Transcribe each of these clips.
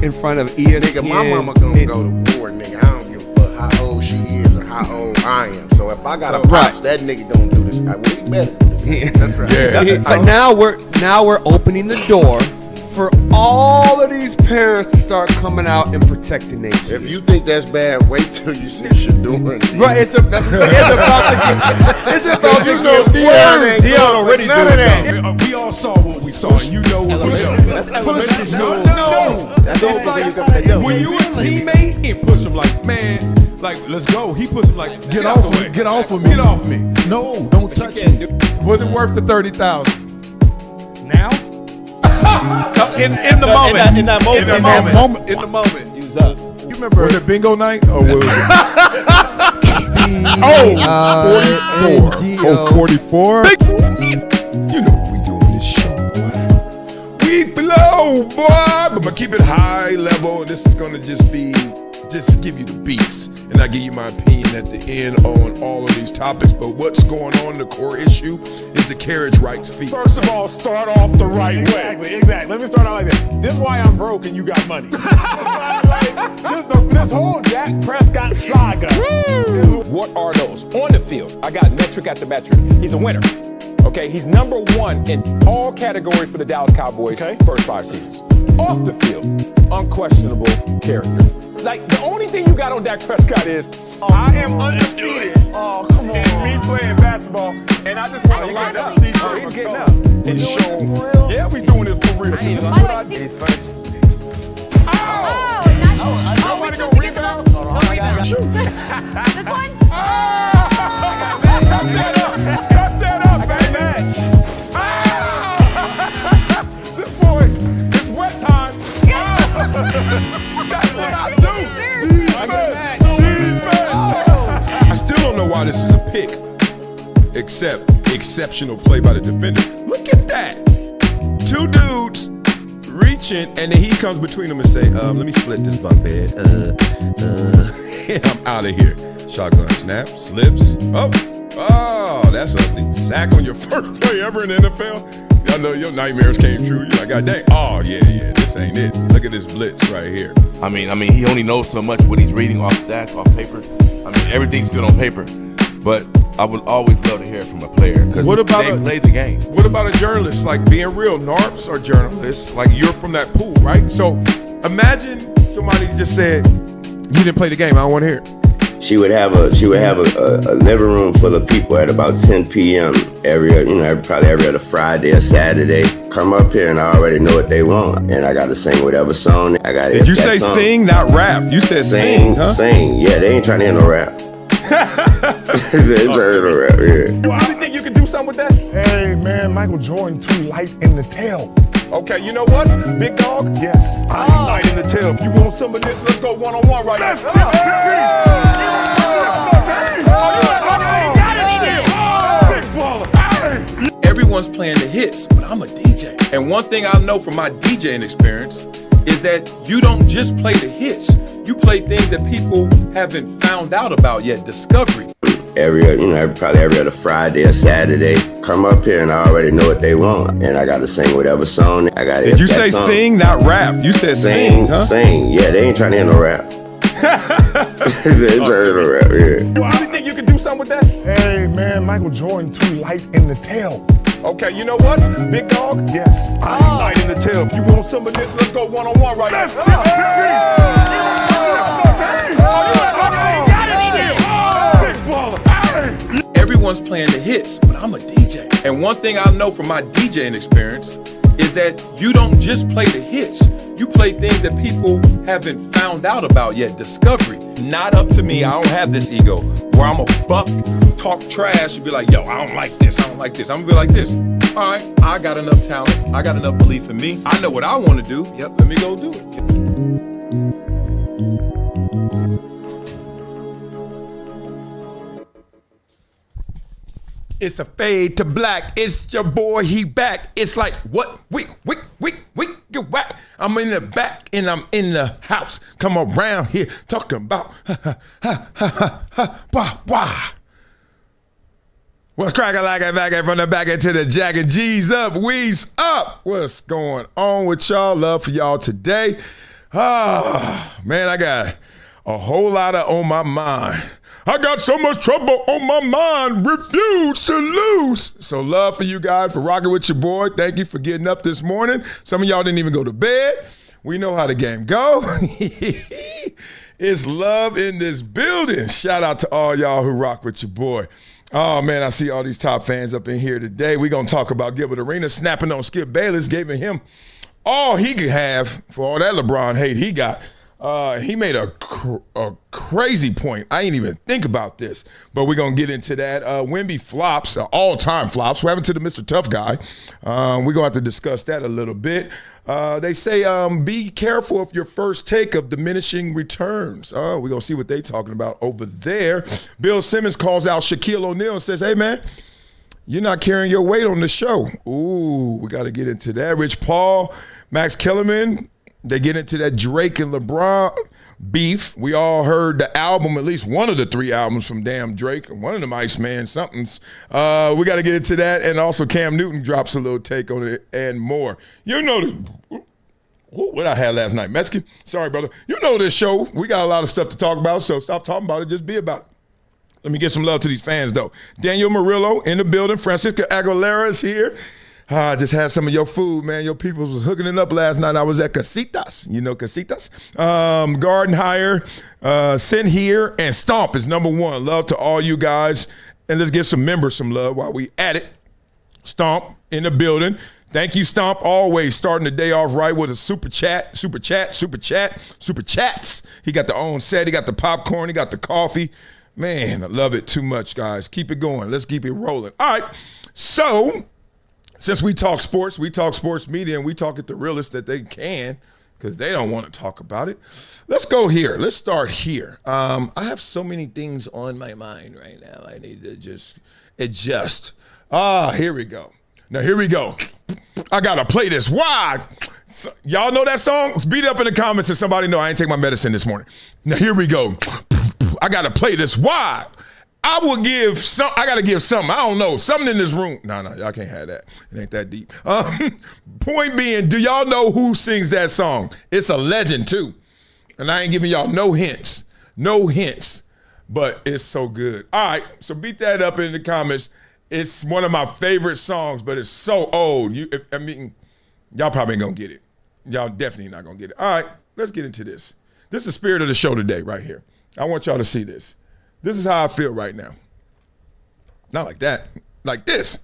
in front of ESPN. Nigga, my mama gonna go to war, nigga. I don't give a fuck how old she is or how old I am. So if I got a pops, that nigga gonna do this. Well, he better do this. That's right. Yeah. But now we're opening the door for all of these parents to start coming out and protecting their kids. If you think that's bad, wait till you see Shador. Right, it's about to get worse. Dion already doing that. We all saw what we saw, and you know what we saw. That's elementary school. No. That's like, when you a teammate, he push him like, man, like, let's go. He push him like, get off of me. Get off of me. Get off me. No, don't touch me. Was it worth the 30,000? Now? In the moment. In that moment. In the moment. Use up. You remember? Was it bingo night? Or was it? 44. You know what we do on this show, boy. We flow, boy. But keep it high level. This is going to just give you the beats. And I give you my opinion at the end on all of these topics. But what's going on, the core issue, is the carriage rights fee. First of all, start off the right way. Exactly. Let me start out like this. This is why I'm broke and you got money. This whole Dak Prescott saga. What are those? On the field, I got metric after metric. He's a winner. Okay, he's number one in all categories for the Dallas Cowboys first 5 seasons. Off the field, unquestionable character. Like, the only thing you got on Dak Prescott is, I am undisputed. Oh, come on. And me playing basketball, and I just want to line up. He's getting up. And show. Yeah, we doing this for real. That's what I did. Oh, we're supposed to get the ball. This one? Cut that up, baby. This boy, it's wet time. That's what I do. I still don't know why this is a pick, except exceptional play by the defender. Look at that. 2 dudes reaching, and then he comes between them and say, let me split this bunk bed. And I'm out of here. Shotgun snap, slips. Oh, that's ugly. Sack on your first play ever in the NFL. I know your nightmares came true. You're like, God dang. Oh, yeah, this ain't it. Look at this blitz right here. I mean, he only knows so much what he's reading off stats, off paper. I mean, everything's good on paper. But I would always love to hear from a player because they play the game. What about a journalist? Like, being real, NARPs are journalists. Like, you're from that pool, right? So imagine somebody just said, you didn't play the game. I don't want to hear it. She would have a living room full of people at about 10 p.m. probably every other Friday or Saturday. Come up here and I already know what they want, and I got to sing whatever song. Did you say song. Sing, not rap? You said sing, huh? Sing. Yeah, they ain't trying to hear no rap. They ain't trying to hear no rap. Yeah. Well, you think you can do something with that? Hey man, Michael Jordan too light in the tail. Okay, you know what? Big dog? Yes. I'm light in the tail. If you want some of this, let's go one-on-one right now. Let's everyone's playing the hits, but I'm a DJ. And one thing I know from my DJing experience is that you don't just play the hits. You play things that people haven't found out about yet. Discovery. Probably every other Friday or Saturday. Come up here and I already know what they want, and I got to sing whatever song. Did you say song. Sing, not rap? You said sing, huh? Sing. Yeah, they ain't trying to hear no rap. They ain't trying to hear no rap. Yeah. Well, you think you can do something with that? Hey man, Michael Jordan too light in the tail. Okay, you know what? Big dog? Yes. I'm light in the tail. If you want some of this, let's go one-on-one right now. Everyone's playing the hits, but I'm a DJ. And one thing I know from my DJing experience is that you don't just play the hits. You play things that people haven't found out about yet. Discovery. Not up to me. I don't have this ego where I'm a buck, talk trash, and be like, yo, I don't like this. I don't like this. I'm gonna be like this. All right, I got enough talent. I got enough belief in me. I know what I want to do. Yep, let me go do it. It's a fade to black. It's your boy, he back. It's like, what? We get whack. I'm in the back and I'm in the house. Come around here talking about wah. What's cracking like a back from the back into the jacket? G's up, we's up. What's going on with y'all? Love for y'all today. Man, I got a whole lot on my mind. I got so much trouble on my mind, refuse to lose. So love for you guys for rocking with your boy. Thank you for getting up this morning. Some of y'all didn't even go to bed. We know how the game go. It's love in this building. Shout out to all y'all who rock with your boy. Oh, man, I see all these top fans up in here today. We're going to talk about Gilbert Arenas snapping on Skip Bayless, giving him all he could have for all that LeBron hate he got. He made a crazy point. I ain't even think about this, but we're going to get into that. Wemby flops, all-time flops. What happened to the Mr. Tough Guy? We're going to have to discuss that a little bit. They say be careful of your first take of diminishing returns. We're going to see what they're talking about over there. Bill Simmons calls out Shaquille O'Neal and says, hey, man, you're not carrying your weight on the show. Ooh, we got to get into that. Rich Paul, Max Kellerman, they get into that Drake and LeBron beef. We all heard the album, at least one of the 3 albums from Damn Drake, and one of them Iceman somethings. We got to get into that, and also Cam Newton drops a little take on it and more. You know what I had last night, Mexican? Sorry, brother. You know this show. We got a lot of stuff to talk about, so stop talking about it. Just be about it. Let me get some love to these fans, though. Daniel Murillo in the building. Francisca Aguilera is here. I just had some of your food, man. Your people was hooking it up last night. I was at Casitas. You know Casitas? Garden Hire, Send Here, and Stomp is number 1. Love to all you guys. And let's give some members some love while we at it. Stomp in the building. Thank you, Stomp. Always starting the day off right with a super chats. He got the own set. He got the popcorn. He got the coffee. Man, I love it too much, guys. Keep it going. Let's keep it rolling. All right. So, since we talk sports media, and we talk it the realest that they can, because they don't want to talk about it. Let's go here. Let's start here. I have so many things on my mind right now. I need to just adjust. Here we go. Now, here we go. I got to play this. Why? So, y'all know that song? Beat it up in the comments and somebody know I ain't take my medicine this morning. Now, here we go. I got to play this. Why? I got to give something. I don't know. Something in this room. No, y'all can't have that. It ain't that deep. Point being, do y'all know who sings that song? It's a legend, too. And I ain't giving y'all no hints. No hints. But it's so good. All right. So beat that up in the comments. It's one of my favorite songs, but it's so old. Y'all probably ain't going to get it. Y'all definitely not going to get it. All right. Let's get into this. This is the spirit of the show today right here. I want y'all to see this. This is how I feel right now. Not like that. Like this.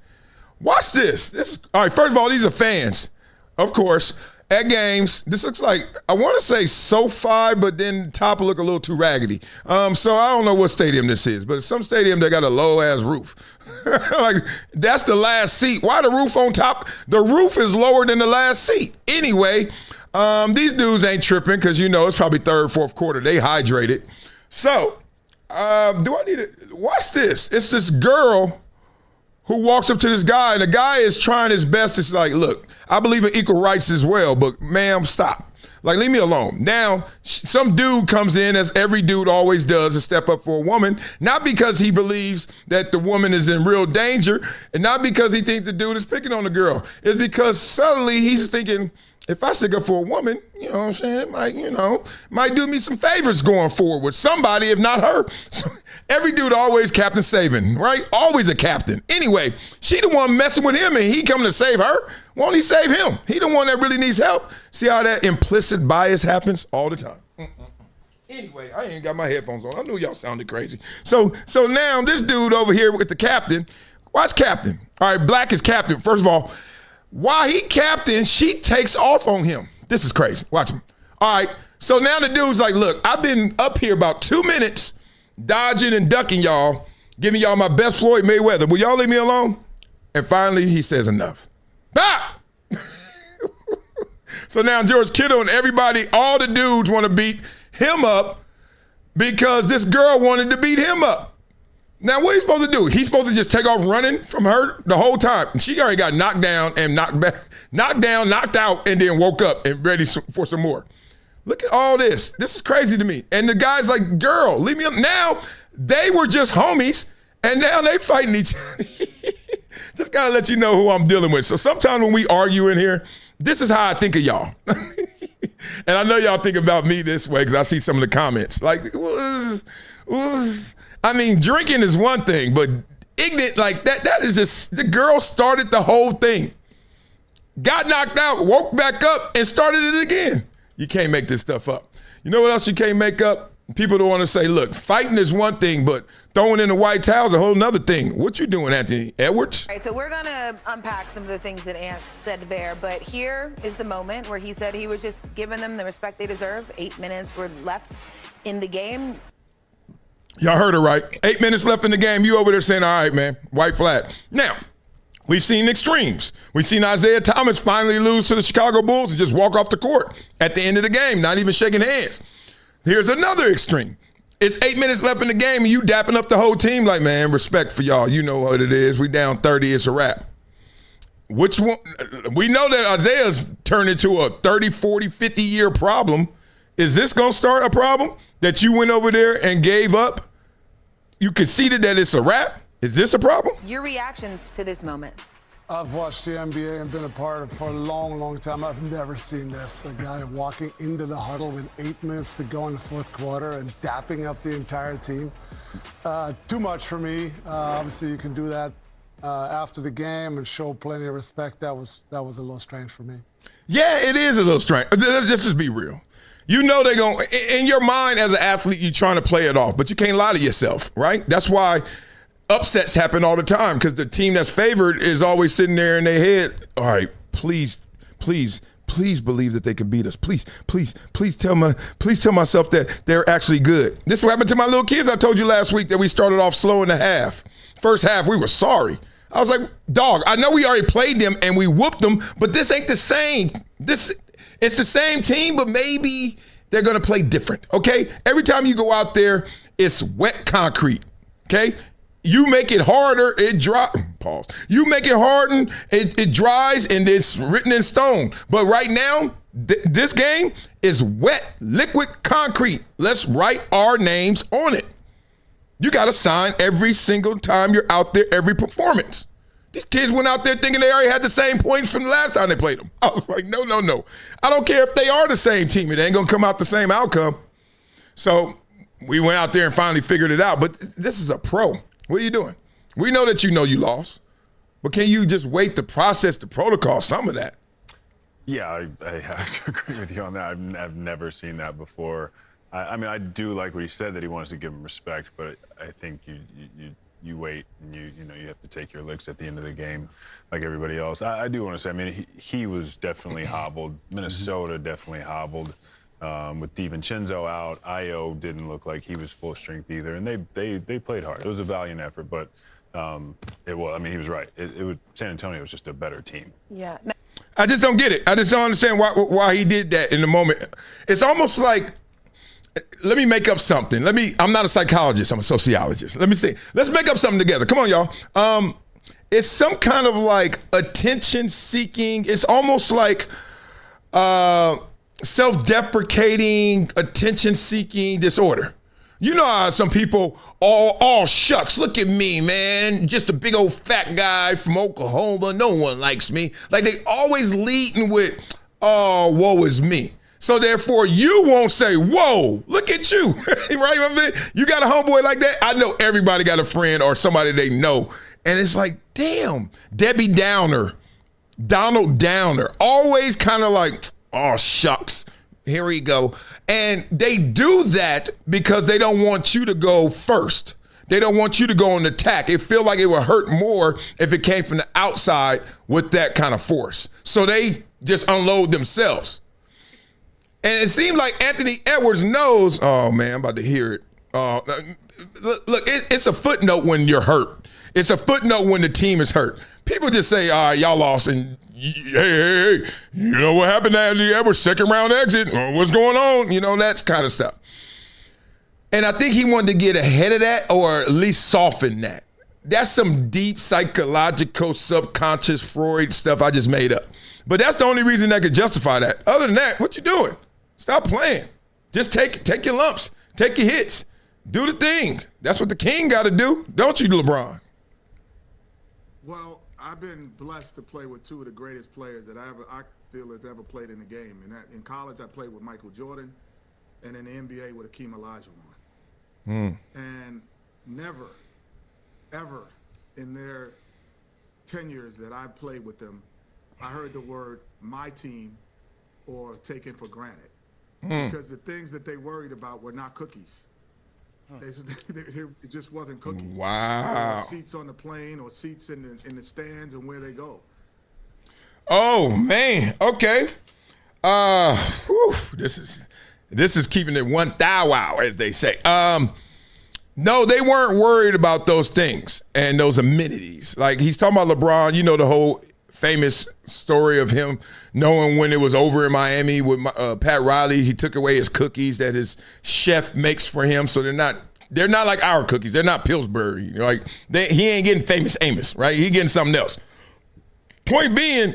Watch this. All right, first of all, these are fans, of course, at games. This looks like, I want to say SoFi, but then the top will look a little too raggedy. So I don't know what stadium this is, but it's some stadium that got a low-ass roof. Like, that's the last seat. Why the roof on top? The roof is lower than the last seat. Anyway, these dudes ain't tripping because, it's probably third, fourth quarter. They hydrated. So, do I need to watch this? It's this girl who walks up to this guy, and the guy is trying his best. It's like, look, I believe in equal rights as well, but ma'am, stop. Like, leave me alone. Now, some dude comes in, as every dude always does, to step up for a woman, not because he believes that the woman is in real danger, and not because he thinks the dude is picking on the girl. It's because suddenly he's thinking, if I stick up for a woman, you know what I'm saying, might do me some favors going forward with somebody, if not her. So, every dude always Captain Saving, right? Always a captain. Anyway, she the one messing with him, and he coming to save her. Won't he save him? He the one that really needs help. See how that implicit bias happens all the time. Anyway, I ain't got my headphones on. I knew y'all sounded crazy. So now this dude over here with the captain, watch captain. All right, Black is captain. First of all, while he captain, she takes off on him. This is crazy. Watch him. All right. So now the dude's like, look, I've been up here about 2 minutes dodging and ducking y'all, giving y'all my best Floyd Mayweather. Will y'all leave me alone? And finally, he says enough. Ah! So now George Kittle and everybody, all the dudes want to beat him up because this girl wanted to beat him up. Now, what are you supposed to do? He's supposed to just take off running from her the whole time. And she already got knocked down and knocked out, and then woke up and ready for some more. Look at all this. This is crazy to me. And the guy's like, girl, leave me up. Now, they were just homies, and now they fighting each other. Just got to let you know who I'm dealing with. So sometimes when we argue in here, this is how I think of y'all. And I know y'all think about me this way because I see some of the comments. Like, I mean, drinking is one thing, but ignorant like that is just, the girl started the whole thing. Got knocked out, woke back up, and started it again. You can't make this stuff up. You know what else you can't make up? People don't want to say, look, fighting is one thing, but throwing in the white towel is a whole nother thing. What you doing, Anthony Edwards? All right, so we're going to unpack some of the things that Ant said there, but here is the moment where he said he was just giving them the respect they deserve. 8 minutes were left in the game. Y'all heard it right. 8 minutes left in the game. You over there saying, all right, man, white flag. Now, we've seen extremes. We've seen Isaiah Thomas finally lose to the Chicago Bulls and just walk off the court at the end of the game, not even shaking hands. Here's another extreme. It's 8 minutes left in the game and you dapping up the whole team like, man, respect for y'all. You know what it is. We down 30, it's a wrap. Which one? We know that Isaiah's turned into a 30, 40, 50-year problem. Is this going to start a problem that you went over there and gave up? You conceded that it's a wrap? Is this a problem? Your reactions to this moment. I've watched the NBA and been a part of it for a long, long time. I've never seen this. A guy walking into the huddle with 8 minutes to go in the fourth quarter and dapping up the entire team. Too much for me. Obviously, you can do that after the game and show plenty of respect. That was a little strange for me. Yeah, it is a little strange. Let's just be real. You know they're going to, in your mind as an athlete, you're trying to play it off, but you can't lie to yourself, right? That's why upsets happen all the time, because the team that's favored is always sitting there in their head, all right, please believe that they can beat us. Please tell myself that they're actually good. This is what happened to my little kids. I told you last week that we started off slow in the half. First half, we were sorry. I was like, dog, I know we already played them and we whooped them, but this ain't the same. It's the same team, but maybe they're going to play different, okay? Every time you go out there, it's wet concrete, okay? You make it harder, it dries. Pause. You make it harder, it dries, and it's written in stone. But right now, this game is wet, liquid concrete. Let's write our names on it. You got to sign every single time you're out there, every performance. These kids went out there thinking they already had the same points from the last time they played them. I was like, no. I don't care if they are the same team. It ain't going to come out the same outcome. So we went out there and finally figured it out. But this is a pro. What are you doing? We know that you lost. But can you just wait to process the protocol, some of that? Yeah, I have to agree with you on that. I've never seen that before. I mean, I do like what he said, that he wants to give him respect, but I think you wait and you have to take your licks at the end of the game like everybody else. I do want to say, I mean, he was definitely hobbled. Minnesota definitely hobbled. With DiVincenzo out, Io didn't look like he was full strength either, and they played hard. It was a valiant effort, but it was. I mean, he was right. San Antonio was just a better team. Yeah. I just don't get it. I just don't understand why he did that in the moment. It's almost like, let me make up something. I'm not a psychologist. I'm a sociologist. Let me see. Let's make up something together. Come on, y'all. It's some kind of like attention seeking. It's almost like self-deprecating, attention-seeking disorder. You know how some people, oh, shucks, look at me, man. Just a big old fat guy from Oklahoma. No one likes me. Like, they always leading with, oh, woe is me. So therefore, you won't say, whoa, look at you, right? You got a homeboy like that? I know everybody got a friend or somebody they know. And it's like, damn, Debbie Downer, Donald Downer, always kind of like, oh, shucks, here we go. And they do that because they don't want you to go first. They don't want you to go on attack. It feels like it would hurt more if it came from the outside with that kind of force. So they just unload themselves. And it seems like Anthony Edwards knows, oh, man, I'm about to hear it. Look, it's a footnote when you're hurt. It's a footnote when the team is hurt. People just say, all right, y'all lost, and hey, you know what happened to Anthony Edwards, second round exit, what's going on? You know, that's kind of stuff. And I think he wanted to get ahead of that, or at least soften that. That's some deep psychological, subconscious Freud stuff I just made up. But that's the only reason that could justify that. Other than that, what you doing? Stop playing. Just take your lumps. Take your hits. Do the thing. That's what the king got to do. Don't you, LeBron? Well, I've been blessed to play with two of the greatest players that I field that's ever played in the game. And in college, I played with Michael Jordan, and in the NBA with Hakeem Olajuwon. And never, ever in their tenures that I played with them, I heard the word "my team" or "taken for granted," because the things that they worried about were not cookies. It just wasn't cookies. Wow. Seats on the plane or seats in the stands and where they go. Oh man. Okay. This is keeping it 1,000, as they say. No, they weren't worried about those things and those amenities. Like he's talking about LeBron, you know, the whole famous story of him knowing when it was over in Miami with Pat Riley, he took away his cookies that his chef makes for him. So they're not like our cookies. They're not Pillsbury. You know, like he ain't getting Famous Amos, right? He getting something else. Point being,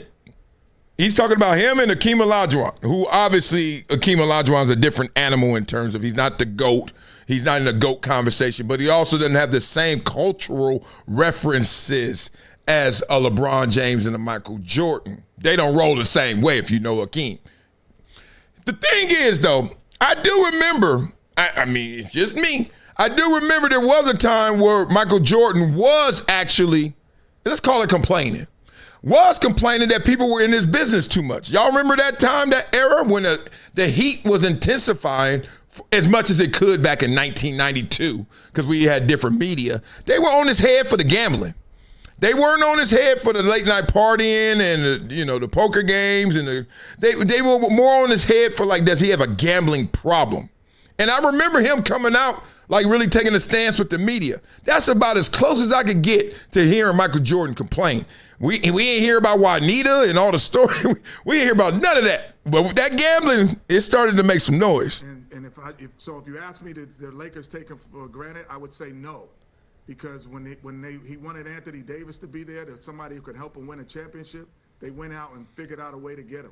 he's talking about him and Hakeem Olajuwon, who obviously Hakeem Olajuwon's a different animal in terms of he's not the GOAT. He's not in the GOAT conversation, but he also doesn't have the same cultural references as a LeBron James and a Michael Jordan. They don't roll the same way if you know Hakeem. The thing is, though, I do remember, I mean, it's just me, I do remember there was a time where Michael Jordan was actually, let's call it complaining, that people were in his business too much. Y'all remember that time, that era when the heat was intensifying as much as it could back in 1992 because we had different media. They were on his head for the gambling. They weren't on his head for the late night partying and the poker games and they were more on his head for like, does he have a gambling problem? And I remember him coming out like really taking a stance with the media. That's about as close as I could get to hearing Michael Jordan complain. We ain't hear about Juanita and all the stories. We ain't hear about none of that. But with that gambling, it started to make some noise. And if you ask me, did the Lakers take him for granted? I would say no. Because when he wanted Anthony Davis to be there, that somebody who could help him win a championship, they went out and figured out a way to get him.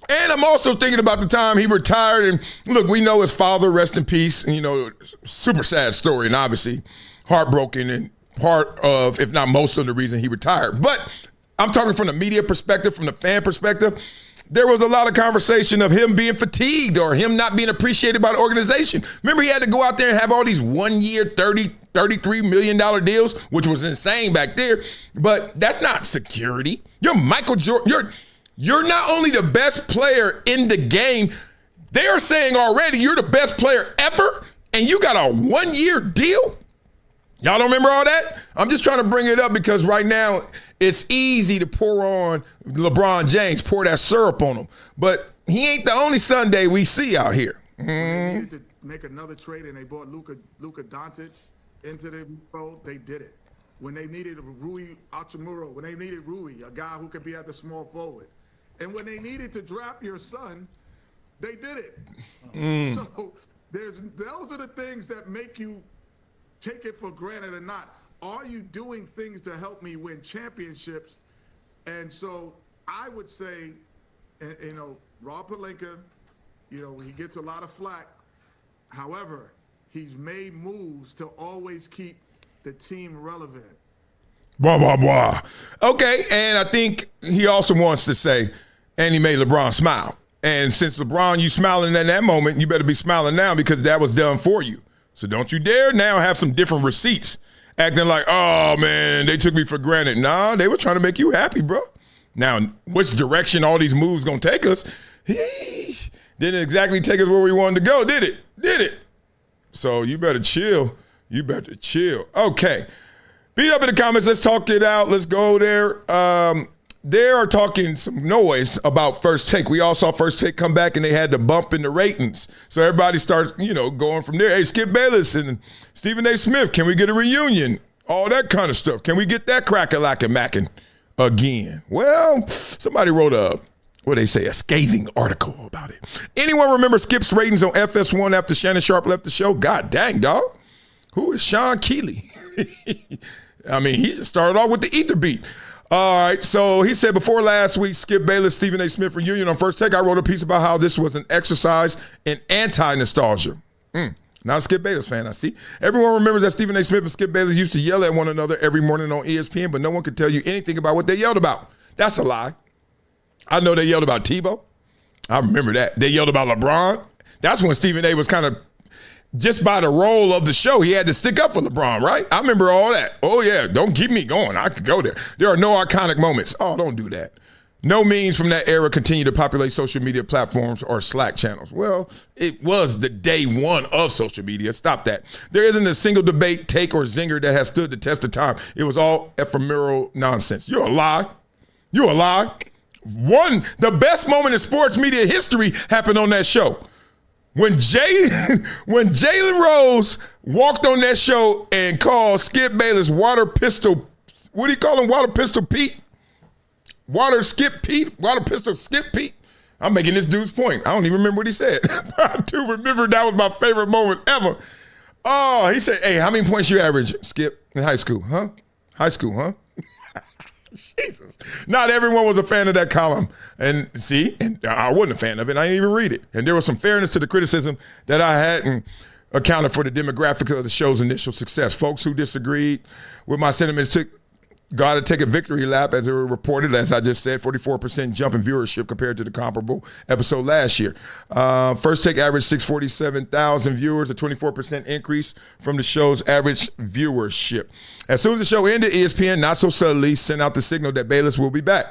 And I'm also thinking about the time he retired. And look, we know his father, rest in peace. And, super sad story, and obviously heartbroken and part of, if not most of the reason he retired. But I'm talking from the media perspective, from the fan perspective. There was a lot of conversation of him being fatigued or him not being appreciated by the organization. Remember, he had to go out there and have all these 1 year, $33 million deals, which was insane back there. But that's not security. You're Michael Jordan. You're not only the best player in the game, they are saying already you're the best player ever, and you got a 1 year deal? Y'all don't remember all that? I'm just trying to bring it up because right now it's easy to pour on LeBron James, pour that syrup on him. But he ain't the only Sunday we see out here. When they needed to make another trade and they brought Luka Doncic into the fold, they did it. When they needed Rui Hachimura, when they needed Rui, a guy who could be at the small forward. And when they needed to draft your son, they did it. So those are the things that make you take it for granted or not. Are you doing things to help me win championships? And so I would say, Rob Pelinka, he gets a lot of flack. However, he's made moves to always keep the team relevant. Blah, blah, blah. Okay, and I think he also wants to say, and he made LeBron smile. And since LeBron, you smiling in that moment, you better be smiling now because that was done for you. So don't you dare now have some different receipts acting like, oh, man, they took me for granted. Nah, they were trying to make you happy, bro. Now, which direction all these moves going to take us? Didn't exactly take us where we wanted to go, did it? Did it? So you better chill. You better chill. Okay. Beat up in the comments. Let's talk it out. Let's go there. They are talking some noise about First Take. We all saw First Take come back and they had to bump in the ratings. So everybody starts, going from there. Hey, Skip Bayless and Stephen A. Smith, can we get a reunion? All that kind of stuff. Can we get that crack-a-lack-a-mackin' again? Well, somebody wrote a scathing article about it. Anyone remember Skip's ratings on FS1 after Shannon Sharp left the show? God dang, dog. Who is Sean Keeley? I mean, he just started off with the ether beat. All right, so he said before last week, Skip Bayless, Stephen A. Smith reunion on First Take, I wrote a piece about how this was an exercise in anti-nostalgia. Not a Skip Bayless fan, I see. Everyone remembers that Stephen A. Smith and Skip Bayless used to yell at one another every morning on ESPN, but no one could tell you anything about what they yelled about. That's a lie. I know they yelled about Tebow. I remember that. They yelled about LeBron. That's when Stephen A. was kind of, just by the role of the show, he had to stick up for LeBron, right? I remember all that. Oh, yeah, don't keep me going. I could go there. There are no iconic moments. Oh, don't do that. No memes from that era continue to populate social media platforms or Slack channels. Well, it was the day one of social media. Stop that. There isn't a single debate, take, or zinger that has stood the test of time. It was all ephemeral nonsense. You're a lie. You're a lie. The best moment in sports media history happened on that show. When Jalen Rose walked on that show and called Skip Bayless Water Pistol, what do you call him? Water Pistol Pete? Water Pistol Skip Pete? I'm making this dude's point. I don't even remember what he said. I do remember that was my favorite moment ever. Oh, he said, hey, how many points you average, Skip, in high school, huh? High school, huh? Jesus. Not everyone was a fan of that column. And I wasn't a fan of it. I didn't even read it. And there was some fairness to the criticism that I hadn't accounted for the demographic of the show's initial success. Folks who disagreed with my sentiments got to take a victory lap, as it was reported, as I just said, 44% jump in viewership compared to the comparable episode last year. First Take averaged 647,000 viewers, a 24% increase from the show's average viewership. As soon as the show ended, ESPN, not so subtly, sent out the signal that Bayless will be back.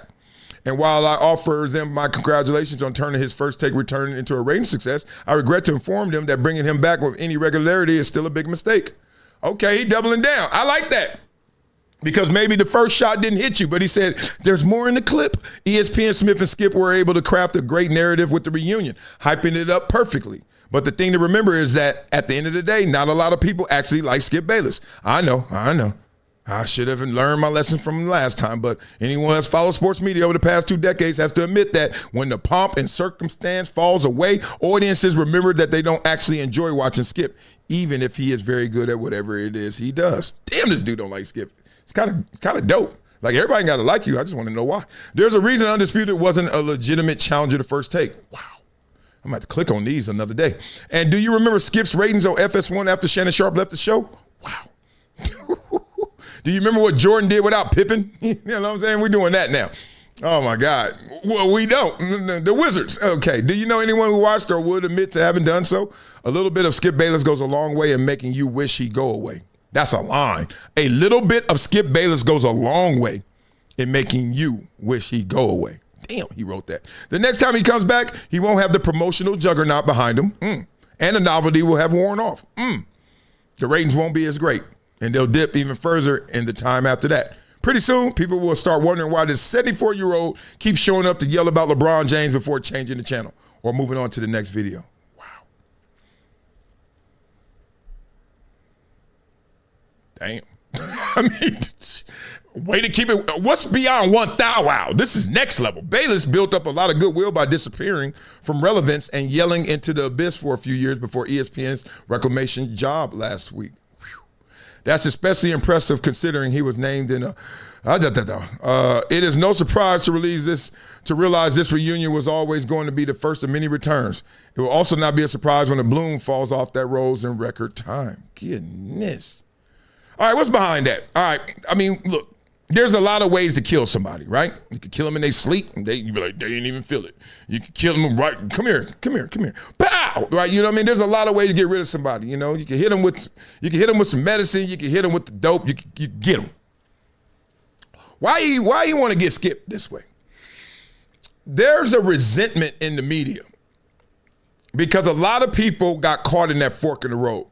And while I offer them my congratulations on turning his First Take return into a rating success, I regret to inform them that bringing him back with any regularity is still a big mistake. Okay, he doubling down. I like that. Because maybe the first shot didn't hit you, but he said, there's more in the clip. ESPN, Smith, and Skip were able to craft a great narrative with the reunion, hyping it up perfectly. But the thing to remember is that at the end of the day, not a lot of people actually like Skip Bayless. I know. I should have learned my lesson from last time, but anyone that's followed sports media over the past 2 decades has to admit that when the pomp and circumstance falls away, audiences remember that they don't actually enjoy watching Skip, even if he is very good at whatever it is he does. Damn, this dude don't like Skip. It's kind of dope. Like, everybody got to like you. I just want to know why. There's a reason Undisputed wasn't a legitimate challenger to First Take. Wow. I'm going to have to click on these another day. And do you remember Skip's ratings on FS1 after Shannon Sharp left the show? Wow. Do you remember what Jordan did without Pippen? You know what I'm saying? We're doing that now. Oh, my God. Well, we don't. The Wizards. Okay. Do you know anyone who watched or would admit to having done so? A little bit of Skip Bayless goes a long way in making you wish he'd go away. That's a line. A little bit of Skip Bayless goes a long way in making you wish he'd go away. Damn, he wrote that. The next time he comes back, he won't have the promotional juggernaut behind him. And the novelty will have worn off. The ratings won't be as great. And they'll dip even further in the time after that. Pretty soon, people will start wondering why this 74-year-old keeps showing up to yell about LeBron James before changing the channel or moving on to the next video. Damn. I mean, way to keep it. What's beyond 1,000? Wow, this is next level. Bayless built up a lot of goodwill by disappearing from relevance and yelling into the abyss for a few years before ESPN's reclamation job last week. Whew. That's especially impressive considering he was named in a. It is no surprise to realize this reunion was always going to be the first of many returns. It will also not be a surprise when the bloom falls off that rose in record time. Goodness. All right, what's behind that? All right, I mean, look, there's a lot of ways to kill somebody, right? You can kill them in their sleep, and you be like, they didn't even feel it. You can kill them right, come here. Pow! Right, you know what I mean? There's a lot of ways to get rid of somebody, you know? You can hit them with some medicine, you can hit them with the dope, you get them. Why you want to get skipped this way? There's a resentment in the media because a lot of people got caught in that fork in the road.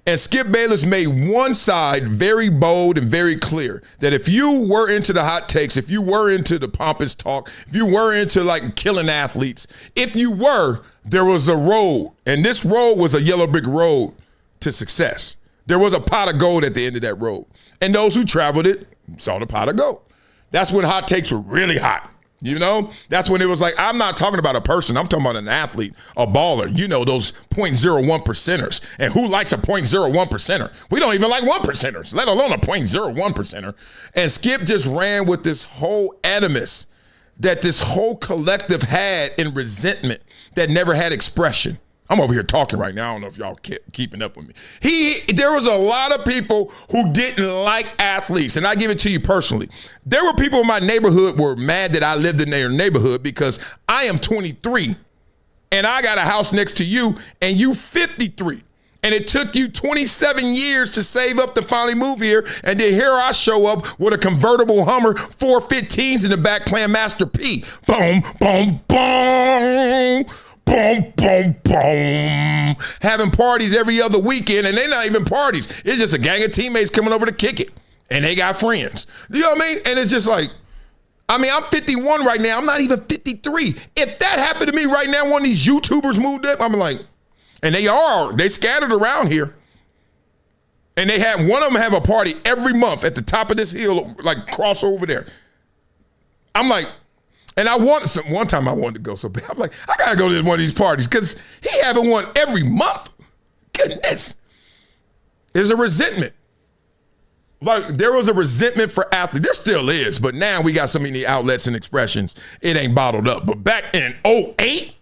And Skip Bayless made one side very bold and very clear that if you were into the hot takes, if you were into the pompous talk, if you were into like killing athletes, if you were, there was a road. And this road was a yellow brick road to success. There was a pot of gold at the end of that road. And those who traveled it saw the pot of gold. That's when hot takes were really hot. You know, that's when it was like, I'm not talking about a person. I'm talking about an athlete, a baller. You know, those 0.01 percenters. And who likes a 0.01 percenter? We don't even like 1 percenters, let alone a 0.01 percenter. And Skip just ran with this whole animus that this whole collective had in resentment that never had expression. I'm over here talking right now. I don't know if y'all keeping up with me. There was a lot of people who didn't like athletes, and I give it to you personally. There were people in my neighborhood who were mad that I lived in their neighborhood because I am 23, and I got a house next to you, and you 53. And it took you 27 years to save up to finally move here, and then here I show up with a convertible Hummer, 415s in the back playing Master P. Boom, boom, boom. Boom, boom, boom. Having parties every other weekend, and they're not even parties. It's just a gang of teammates coming over to kick it, and they got friends. You know what I mean? And it's just like, I mean, I'm 51 right now. I'm not even 53. If that happened to me right now, one of these YouTubers moved up, I'm like, and they scattered around here. And they had one of them have a party every month at the top of this hill, like cross over there. I'm like, and one time I wanted to go so bad. I'm like, I gotta go to one of these parties because he having one every month. Goodness. There's a resentment. Like there was a resentment for athletes. There still is, but now we got so many outlets and expressions. It ain't bottled up. But back in 2008,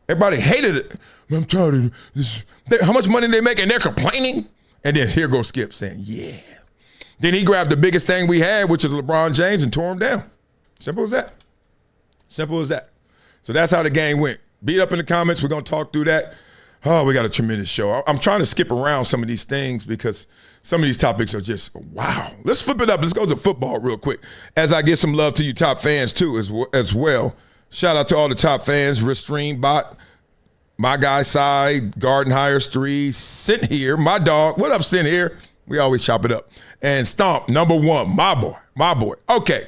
everybody hated it. I'm tired of this. How much money they make and they're complaining? And then here goes Skip saying, yeah. Then he grabbed the biggest thing we had, which is LeBron James, and tore him down. Simple as that. Simple as that. So that's how the game went. Beat up in the comments. We're going to talk through that. Oh, we got a tremendous show. I'm trying to skip around some of these things because some of these topics are just, wow. Let's flip it up. Let's go to football real quick as I give some love to you top fans too as well. Shout out to all the top fans. Restream Bot, my guy Side, Garden Hires 3, Sit Here, my dog. What up, Sit Here? We always chop it up. And Stomp, number one, my boy. Okay.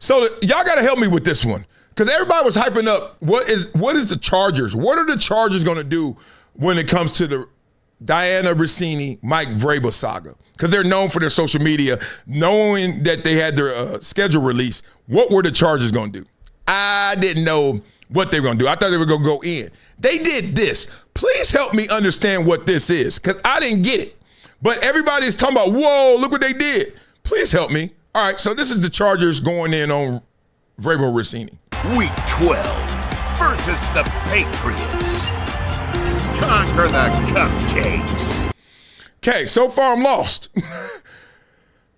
So y'all got to help me with this one because everybody was hyping up what is the Chargers? What are the Chargers going to do when it comes to the Diana Rossini, Mike Vrabel saga? Because they're known for their social media, knowing that they had their schedule release. What were the Chargers going to do? I didn't know what they were going to do. I thought they were going to go in. They did this. Please help me understand what this is because I didn't get it. But everybody's talking about, whoa, look what they did. Please help me. All right, so this is the Chargers going in on Vrabel Rossini. Week 12 versus the Patriots. Conquer the cupcakes. Okay, so far I'm lost.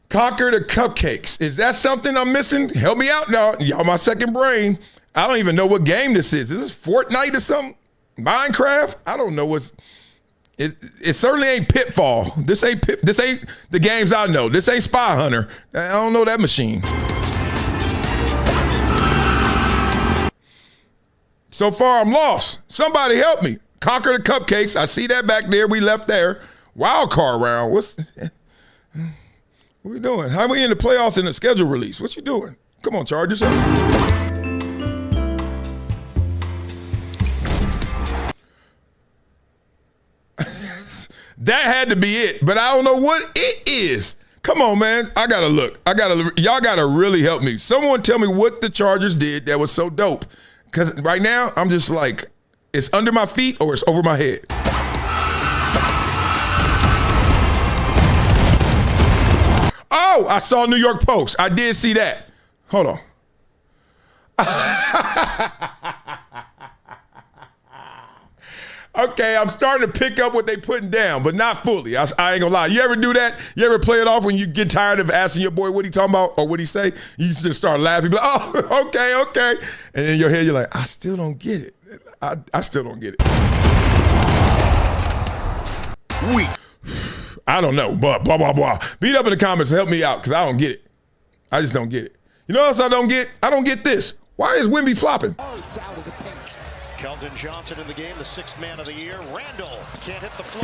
Conquer the cupcakes. Is that something I'm missing? Help me out now. Y'all my second brain. I don't even know what game this is. Is this Fortnite or something? Minecraft? I don't know what's... It certainly ain't Pitfall. This ain't the games I know. This ain't Spy Hunter. I don't know that machine. So far, I'm lost. Somebody help me. Conquer the cupcakes. I see that back there. We left there. Wild card round. What we doing? How we in the playoffs in the schedule release? What you doing? Come on, Chargers. That had to be it, but I don't know what it is. Come on, man. I gotta look. Y'all gotta really help me. Someone tell me what the Chargers did that was so dope. Because right now, I'm just like, it's under my feet or it's over my head. Oh, I saw New York Post. I did see that. Hold on. Okay, I'm starting to pick up what they putting down, but not fully. I ain't gonna lie. You ever do that? You ever play it off when you get tired of asking your boy what he talking about or what he say? You just start laughing, but oh, okay. And in your head, you're like, I still don't get it. I still don't get it. I don't know, but blah, blah, blah. Beat up in the comments and help me out because I don't get it. I just don't get it. You know what else I don't get? I don't get this. Why is Wemby flopping? Keldon Johnson in the game, the sixth man of the year. Randall can't hit the floor.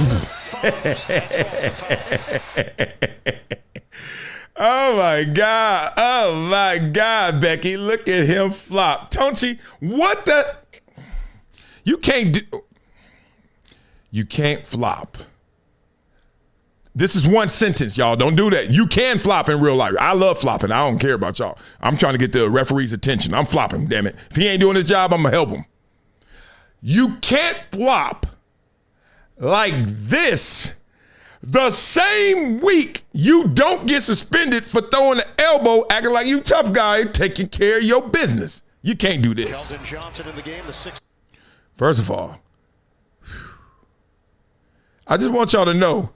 Oh my God, Becky. Look at him flop. Tonchi, what the? You can't flop. This is one sentence, y'all. Don't do that. You can flop in real life. I love flopping. I don't care about y'all. I'm trying to get the referee's attention. I'm flopping, damn it. If he ain't doing his job, I'm going to help him. You can't flop like this the same week you don't get suspended for throwing the elbow, acting like you tough guy, taking care of your business. You can't do this. Keldon Johnson in the game, the sixth. First of all, I just want y'all to know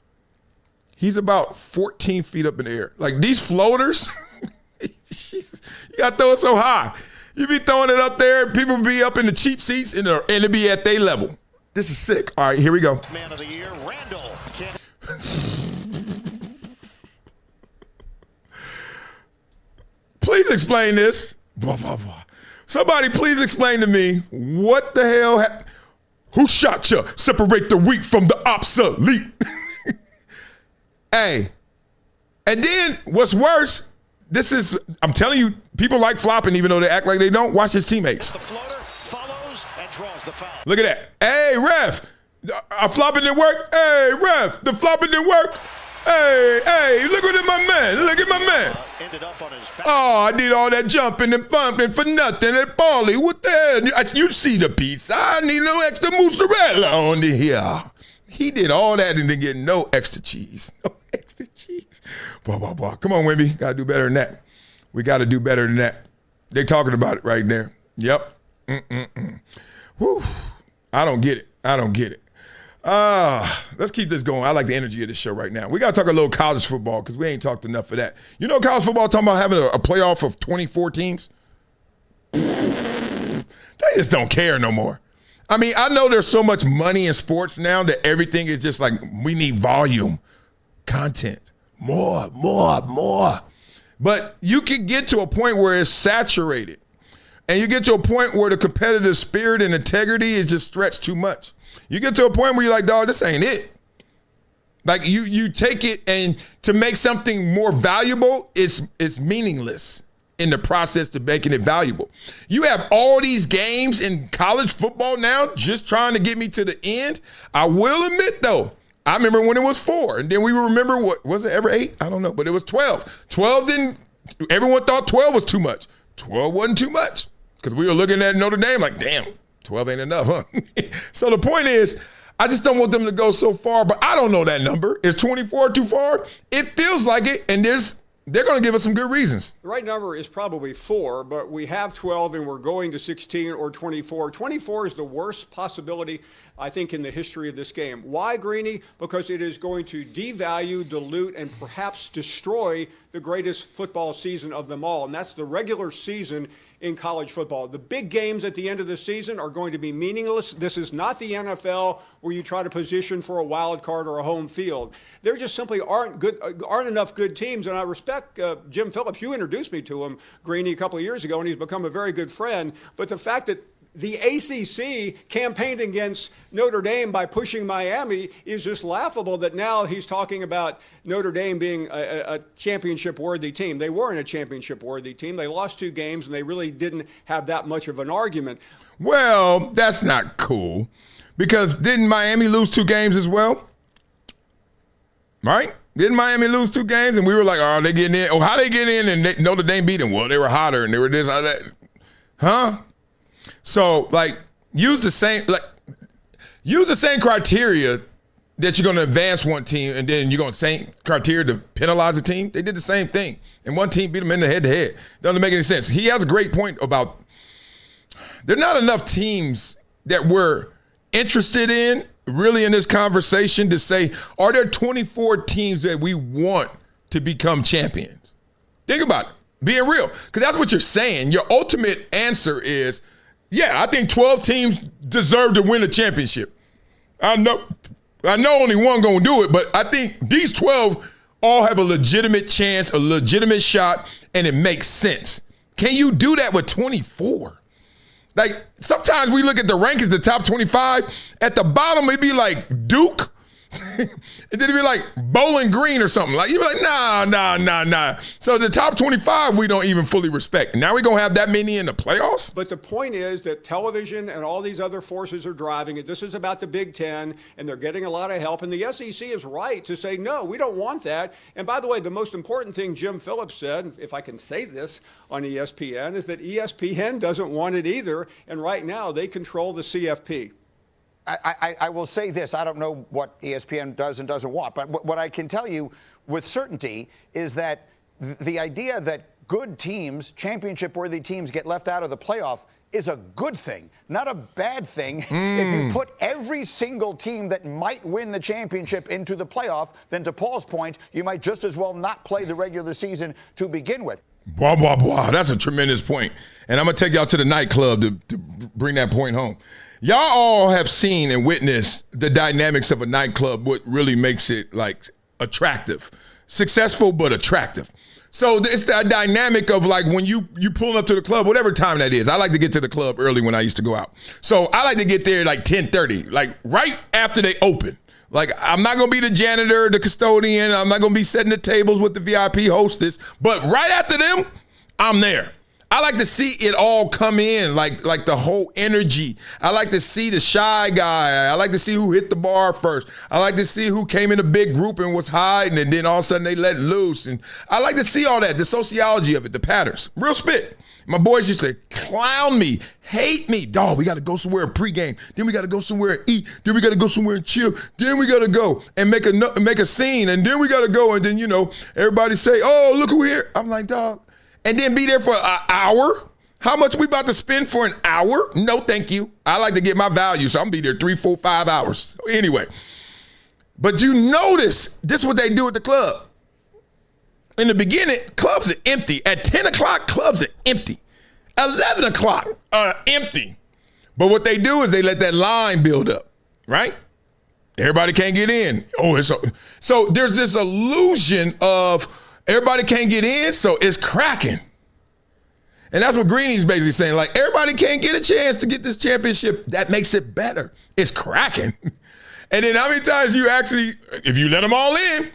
he's about 14 feet up in the air. Like these floaters, you got to throw it so high. You be throwing it up there, people be up in the cheap seats, and it be at their level. This is sick. All right, here we go. Man of the year, Randall. Please explain this. Blah, blah, blah. Somebody please explain to me what the hell who shot you? Separate the weak from the obsolete. Hey, and then what's worse, I'm telling you, people like flopping even though they act like they don't. Watch his teammates. The floater follows and draws the foul. Look at that. Hey, ref, our flopping didn't work. Hey, ref, the flopping didn't work. Hey, look at my man. Look at my man. Ended up on his back. Oh, I did all that jumping and bumping for nothing at Barley. What the hell? You see the piece. I need no extra mozzarella on the here. He did all that and didn't get no extra cheese. No extra cheese. Blah, blah, blah. Come on, Wemby. Got to do better than that. We got to do better than that. They talking about it right there. Yep. Whew. I don't get it. Let's keep this going. I like the energy of this show right now. We got to talk a little college football because we ain't talked enough of that. You know college football talking about having a playoff of 24 teams? They just don't care no more. I mean, I know there's so much money in sports now that everything is just like, we need volume, content, more. But you can get to a point where it's saturated. And you get to a point where the competitive spirit and integrity is just stretched too much. You get to a point where you're like, dog, this ain't it. Like you take it, and to make something more valuable, it's meaningless in the process to making it valuable. You have all these games in college football now just trying to get me to the end. I will admit, though, I remember when it was 4, and then we remember, what was it, ever 8? I don't know, but it was 12. 12 didn't, everyone thought 12 was too much. 12 wasn't too much because we were looking at Notre Dame like, damn, 12 ain't enough, huh? So the point is, I just don't want them to go so far, but I don't know that number. Is 24 too far? It feels like it, and they're going to give us some good reasons. The right number is probably 4, but we have 12 and we're going to 16 or 24. 24 is the worst possibility, I think, in the history of this game. Why, Greeny? Because it is going to devalue, dilute, and perhaps destroy the greatest football season of them all, and that's the regular season in college football. The big games at the end of the season are going to be meaningless. This is not the NFL where you try to position for a wild card or a home field. There just simply aren't enough good teams, and I respect Jim Phillips. You introduced me to him, Greeny, a couple of years ago, and he's become a very good friend. But the fact that the ACC campaigned against Notre Dame by pushing Miami is just laughable, that now he's talking about Notre Dame being a championship-worthy team. They weren't a championship-worthy team. They lost 2 games, and they really didn't have that much of an argument. Well, that's not cool, because didn't Miami lose 2 games as well? Right? Didn't Miami lose 2 games? And we were like, oh, they getting in. Oh, how they get in? And Notre Dame beat them. Well, they were hotter, and they were this, that. Huh? So, like, use the same criteria that you're going to advance one team, and then you're going to same criteria to penalize the team. They did the same thing, and one team beat them in the head-to-head. Doesn't make any sense. He has a great point about there are not enough teams that we're interested in really in this conversation to say, are there 24 teams that we want to become champions? Think about it. Being real, because that's what you're saying. Your ultimate answer is, yeah, I think 12 teams deserve to win a championship. I know only one gonna do it, but I think these 12 all have a legitimate chance, a legitimate shot, and it makes sense. Can you do that with 24? Like, sometimes we look at the rankings, the top 25. At the bottom, it'd be like Duke. And then it'd be like Bowling Green or something. Like, you'd be like, nah. So the top 25, we don't even fully respect. Now we're going to have that many in the playoffs? But the point is that television and all these other forces are driving it. This is about the Big Ten, and they're getting a lot of help. And the SEC is right to say, no, we don't want that. And by the way, the most important thing Jim Phillips said, if I can say this on ESPN, is that ESPN doesn't want it either. And right now, they control the CFP. I will say this. I don't know what ESPN does and doesn't want, but what I can tell you with certainty is that the idea that good teams, championship-worthy teams, get left out of the playoff is a good thing, not a bad thing. If you put every single team that might win the championship into the playoff, then to Paul's point, you might just as well not play the regular season to begin with. Blah, blah, blah. That's a tremendous point. And I'm going to take y'all to the nightclub to bring that point home. Y'all all have seen and witnessed the dynamics of a nightclub, what really makes it, like, attractive. Successful, but attractive. So it's the dynamic of, like, when you pulling up to the club, whatever time that is. I like to get to the club early when I used to go out. So I like to get there like 10:30, like right after they open. Like, I'm not going to be the janitor, the custodian. I'm not going to be setting the tables with the VIP hostess. But right after them, I'm there. I like to see it all come in, like the whole energy. I like to see the shy guy. I like to see who hit the bar first. I like to see who came in a big group and was hiding, and then all of a sudden they let it loose. And I like to see all that, the sociology of it, the patterns. Real spit. My boys used to clown me, hate me. Dog, we got to go somewhere pregame. Then we got to go somewhere and eat. Then we got to go somewhere and chill. Then we got to go and make a scene. And then we got to go. And then, you know, everybody say, oh, look who here. I'm like, dog. And then be there for an hour? How much we about to spend for an hour? No, thank you. I like to get my value, so I'm going to be there 3, 4, 5 hours. Anyway. But you notice, this is what they do at the club. In the beginning, clubs are empty. At 10 o'clock, clubs are empty. 11 o'clock, empty. But what they do is they let that line build up, right? Everybody can't get in. So there's this illusion of everybody can't get in, so it's cracking. And that's what Greeny's basically saying. Like, everybody can't get a chance to get this championship. That makes it better. It's cracking. And then how many times you actually, if you let them all in,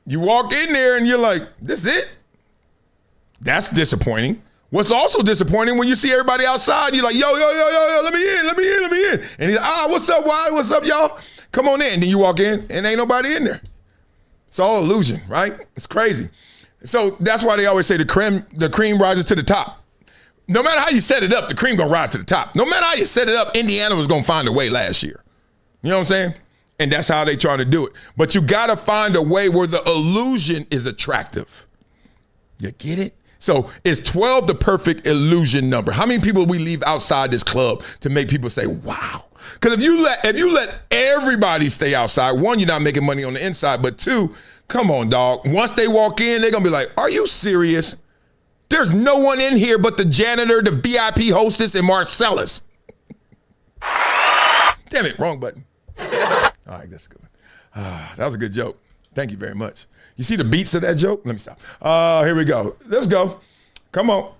you walk in there and you're like, this is it? That's disappointing. What's also disappointing when you see everybody outside, you're like, yo, let me in. And he's like, what's up, Wiley? What's up, y'all? Come on in. And then you walk in and ain't nobody in there. It's all illusion, right? It's crazy. So that's why they always say the cream rises to the top. No matter how you set it up, the cream gonna rise to the top. No matter how you set it up, Indiana was gonna find a way last year. You know what I'm saying? And that's how they trying to do it. But you gotta find a way where the illusion is attractive. You get it? So is 12 the perfect illusion number? How many people we leave outside this club to make people say, wow? Because if you let everybody stay outside, one, you're not making money on the inside, but two, come on, dog. Once they walk in, they're going to be like, are you serious? There's no one in here but the janitor, the VIP hostess, and Marcellus. Damn it, wrong button. All right, that's good. That was a good joke. Thank you very much. You see the beats of that joke? Let me stop. Here we go. Let's go. Come on.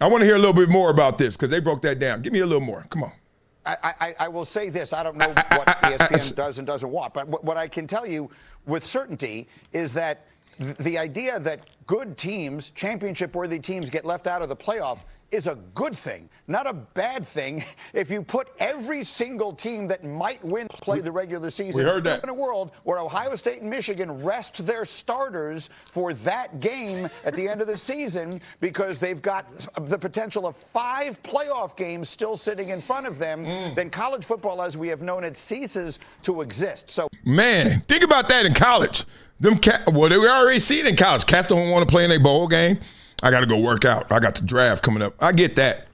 I want to hear a little bit more about this because they broke that down. Give me a little more. Come on. I will say this. I don't know what ESPN does and doesn't want, but what I can tell you with certainty is that the idea that good teams, championship-worthy teams, get left out of the playoff is a good thing, not a bad thing. If you put every single team that might win play the regular season, we heard that. In a world where Ohio State and Michigan rest their starters for that game at the end of the season because they've got the potential of 5 playoff games still sitting in front of them, then college football as we have known it ceases to exist. So, man, think about that in college. They already see it in college. Cats don't want to play in a bowl game. I got to go work out. I got the draft coming up. I get that.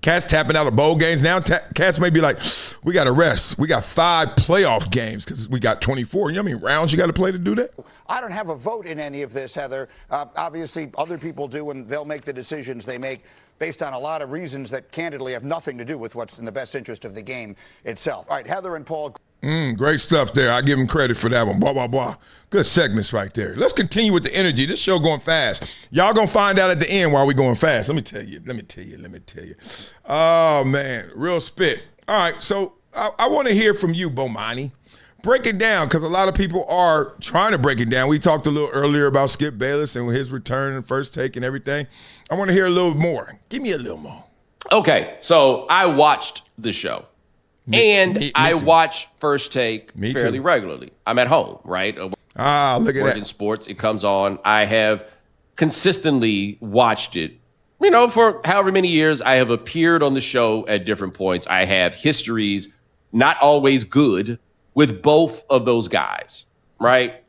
Cats tapping out of bowl games. Now Cats may be like, we got to rest. We got 5 playoff games because we got 24. You know how many rounds you got to play to do that? I don't have a vote in any of this, Heather. Obviously, other people do, and they'll make the decisions they make based on a lot of reasons that candidly have nothing to do with what's in the best interest of the game itself. All right, Heather and Paul. Great stuff there. I give them credit for that one. Blah, blah, blah. Good segments right there. Let's continue with the energy. This show going fast. Y'all going to find out at the end why we going fast. Let me tell you. Oh, man. Real spit. All right, so I want to hear from you, Bomani. Break it down because a lot of people are trying to break it down. We talked a little earlier about Skip Bayless and his return and first take and everything. I want to hear a little more. Give me a little more. Okay, so I watched the show. I watch First Take fairly regularly. I'm at home, right? Look at that. Working sports, it comes on. I have consistently watched it. You know, for however many years I have appeared on the show at different points. I have histories, not always good, with both of those guys, right?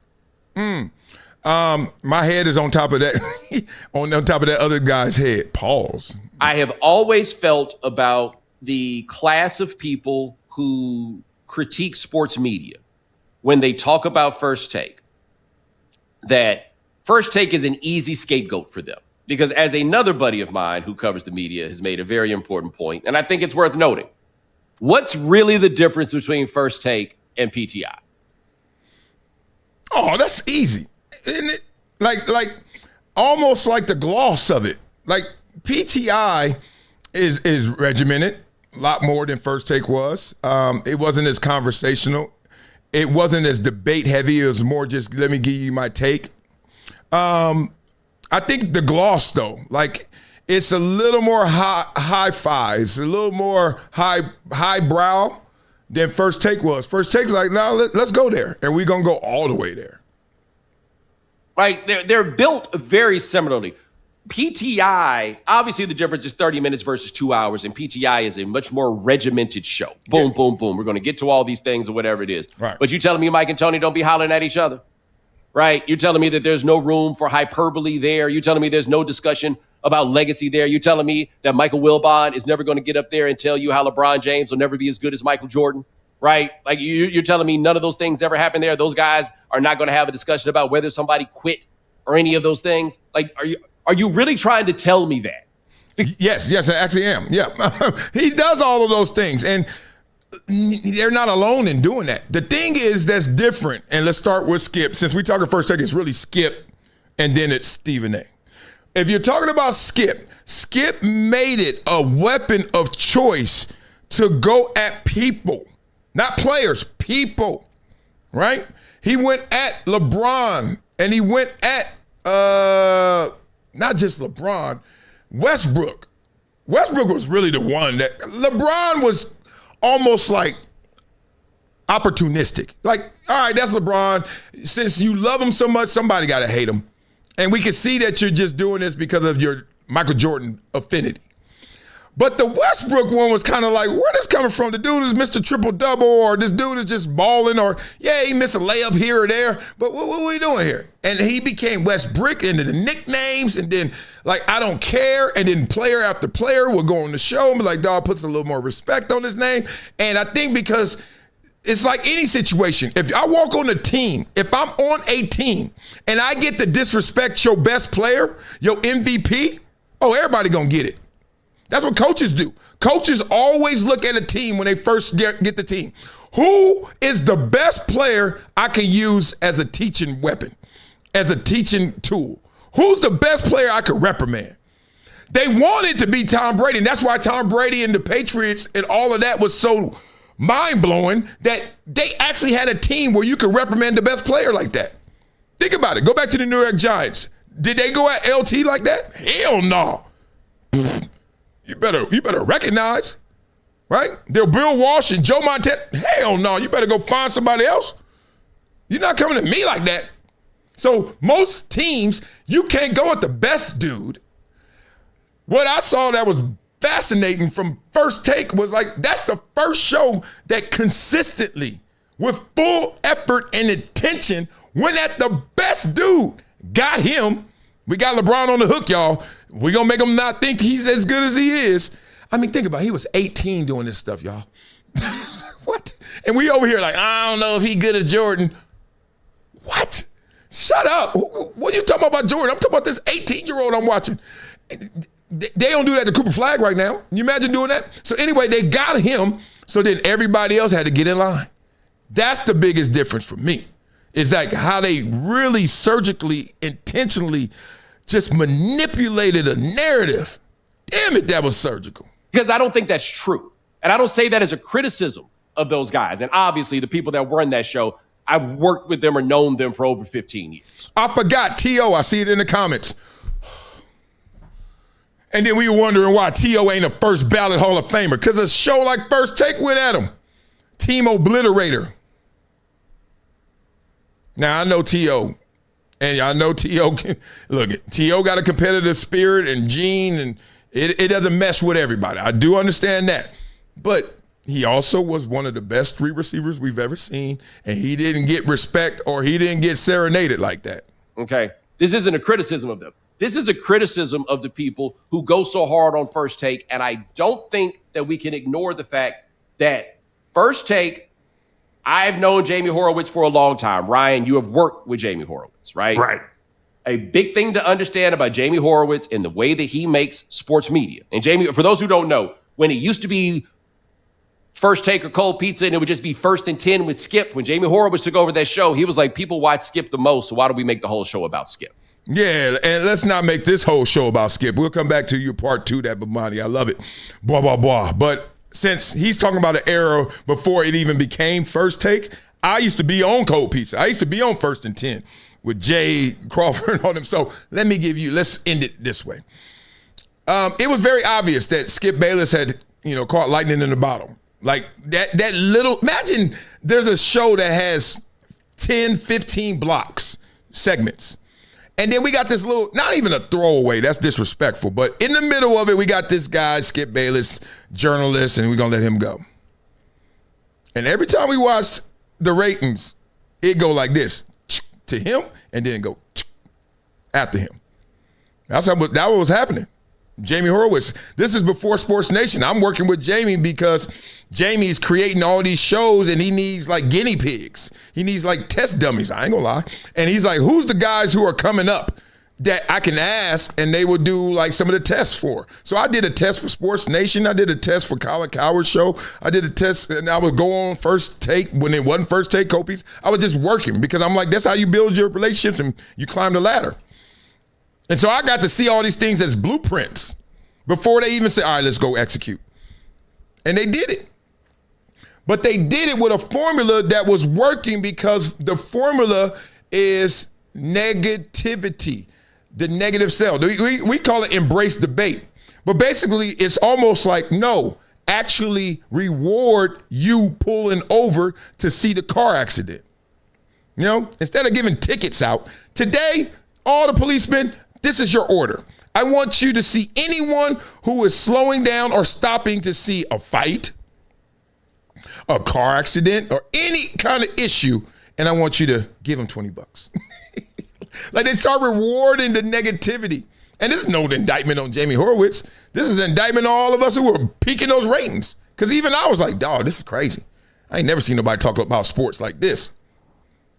My head is on top of that, on top of that other guy's head. Pause. I have always felt about the class of people who critique sports media when they talk about First Take, that First Take is an easy scapegoat for them. Because as another buddy of mine who covers the media has made a very important point, and I think it's worth noting, what's really the difference between First Take and PTI? Oh, that's easy. Isn't it? Like almost like the gloss of it. Like PTI is regimented a lot more than First Take was. It wasn't as conversational. It wasn't as debate heavy. It was more just let me give you my take. I think the gloss though, like it's a little more high-fi, it's a little more highbrow than First Take was. First Take's like, no, let's go there, and we're gonna go all the way there. Right, they're built very similarly. PTI, obviously the difference is 30 minutes versus 2 hours, and PTI is a much more regimented show. Boom, boom, boom. We're going to get to all these things or whatever it is. Right. But you telling me Mike and Tony don't be hollering at each other? Right? You're telling me that there's no room for hyperbole there. You're telling me there's no discussion about legacy there. You're telling me that Michael Wilbon is never going to get up there and tell you how LeBron James will never be as good as Michael Jordan. Right? Like you're telling me none of those things ever happened there. Those guys are not going to have a discussion about whether somebody quit or any of those things. Like, are you really trying to tell me that? Yes, I actually am. Yeah. He does all of those things, and they're not alone in doing that. The thing is that's different, and let's start with Skip. Since we talking First Take, it's really Skip, and then it's Stephen A. If you're talking about Skip made it a weapon of choice to go at people, not players, people, right? He went at LeBron, and he went at not just LeBron, Westbrook. Westbrook was really the one that LeBron was almost like opportunistic. Like, all right, that's LeBron. Since you love him so much, somebody got to hate him. And we can see that you're just doing this because of your Michael Jordan affinity. But the Westbrook one was kind of like, where this coming from? The dude is Mr. Triple-Double, or this dude is just balling, or, yeah, he missed a layup here or there, but what are we doing here? And he became Westbrook into the nicknames, and then, like, I don't care, and then player after player will go on the show and be like, dog, puts a little more respect on his name. And I think because it's like any situation. If I walk on a team, if I'm on a team, and I get to disrespect your best player, your MVP, oh, everybody gonna get it. That's what coaches do. Coaches always look at a team when they first get the team. Who is the best player I can use as a teaching weapon, as a teaching tool? Who's the best player I could reprimand? They wanted to be Tom Brady, and that's why Tom Brady and the Patriots and all of that was so mind-blowing that they actually had a team where you could reprimand the best player like that. Think about it. Go back to the New York Giants. Did they go at LT like that? Hell no. You better recognize, right? They're Bill Walsh and Joe Montana. Hell no, you better go find somebody else. You're not coming at me like that. So most teams, you can't go at the best dude. What I saw that was fascinating from First Take was like, that's the first show that consistently, with full effort and attention, went at the best dude. Got him. We got LeBron on the hook, y'all. We're going to make him not think he's as good as he is. I mean, think about it. He was 18 doing this stuff, y'all. What? And we over here like, I don't know if he good as Jordan. What? Shut up. What are you talking about Jordan? I'm talking about this 18-year-old I'm watching. They don't do that to Cooper Flagg right now. You imagine doing that? So anyway, they got him, so then everybody else had to get in line. That's the biggest difference for me. Is like how they really surgically, intentionally just manipulated a narrative. Damn it, that was surgical. Because I don't think that's true. And I don't say that as a criticism of those guys. And obviously the people that were in that show, I've worked with them or known them for over 15 years. I forgot T.O. I see it in the comments. And then we were wondering why T.O. ain't a first ballot Hall of Famer. Because a show like First Take went at him. Team Obliterator. Now, I know T.O., and I know T.O. Look, T.O. got a competitive spirit and gene, and it doesn't mesh with everybody. I do understand that. But he also was one of the best three receivers we've ever seen, and he didn't get respect or he didn't get serenaded like that. Okay. This isn't a criticism of them. This is a criticism of the people who go so hard on First Take, and I don't think that we can ignore the fact that First Take, I've known Jamie Horowitz for a long time. Ryan, you have worked with Jamie Horowitz, right? Right. A big thing to understand about Jamie Horowitz and the way that he makes sports media. And Jamie, for those who don't know, when it used to be First Take or Cold Pizza and it would just be First and 10 with Skip, when Jamie Horowitz took over that show, he was like, people watch Skip the most, so why don't we make the whole show about Skip? Yeah, and let's not make this whole show about Skip. We'll come back to your part 2, that Bomani. I love it. Blah, blah, blah. But since he's talking about an era before it even became First Take, I used to be on Cold Pizza. I used to be on First and 10 with Jay Crawford and all them. So let's end it this way. It was very obvious that Skip Bayless had, caught lightning in the bottle. Like that little, imagine there's a show that has 10, 15 blocks, segments. And then we got this little, not even a throwaway, that's disrespectful, but in the middle of it, we got this guy, Skip Bayless, journalist, and we're going to let him go. And every time we watch the ratings, it go like this, to him, and then go after him. That was happening. Jamie Horowitz, this is before Sports Nation. I'm working with Jamie because Jamie's creating all these shows and he needs like guinea pigs. He needs like test dummies, I ain't gonna lie. And he's like, who's the guys who are coming up that I can ask and they would do like some of the tests for? So I did a test for Sports Nation. I did a test for Colin Coward's show. I did a test and I would go on First Take when it wasn't First Take copies. I was just working because I'm like, that's how you build your relationships and you climb the ladder. And so I got to see all these things as blueprints before they even said, all right, let's go execute. And they did it. But they did it with a formula that was working because the formula is negativity, the negative cell. We call it embrace debate. But basically, it's almost like, no, actually reward you pulling over to see the car accident. Instead of giving tickets out, today, all the policemen, this is your order. I want you to see anyone who is slowing down or stopping to see a fight, a car accident, or any kind of issue, and I want you to give them $20. Like they start rewarding the negativity. And this is no indictment on Jamie Horowitz. This is an indictment on all of us who were peaking those ratings. Because even I was like, dog, this is crazy. I ain't never seen nobody talk about sports like this.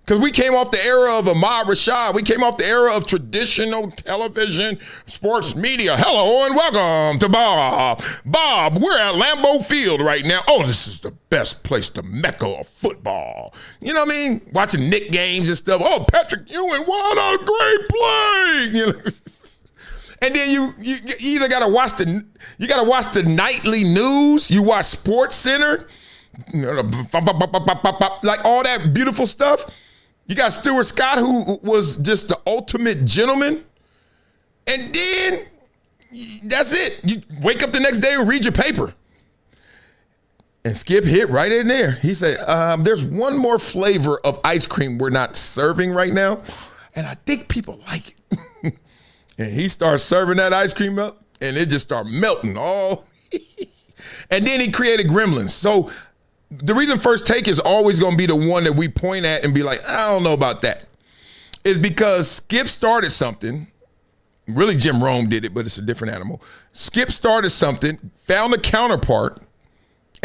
Because we came off the era of Ahmad Rashad. We came off the era of traditional television, sports media. Hello and welcome to Bob. Bob, we're at Lambeau Field right now. Oh, this is the best place to mecca of football. You know what I mean? Watching Knick games and stuff. Oh, Patrick Ewing, what a great play. And then you either gotta watch the nightly news. You watch Sports Center, like all that beautiful stuff. You got Stuart Scott, who was just the ultimate gentleman. And then that's it. You wake up the next day and read your paper. And Skip hit right in there. He said, there's one more flavor of ice cream we're not serving right now. And I think people like it. And he starts serving that ice cream up and it just started melting all. And then he created Gremlins. So the reason First Take is always going to be the one that we point at and be like, I don't know about that, is because Skip started something. Really, Jim Rome did it, but it's a different animal. Skip started something, found a counterpart,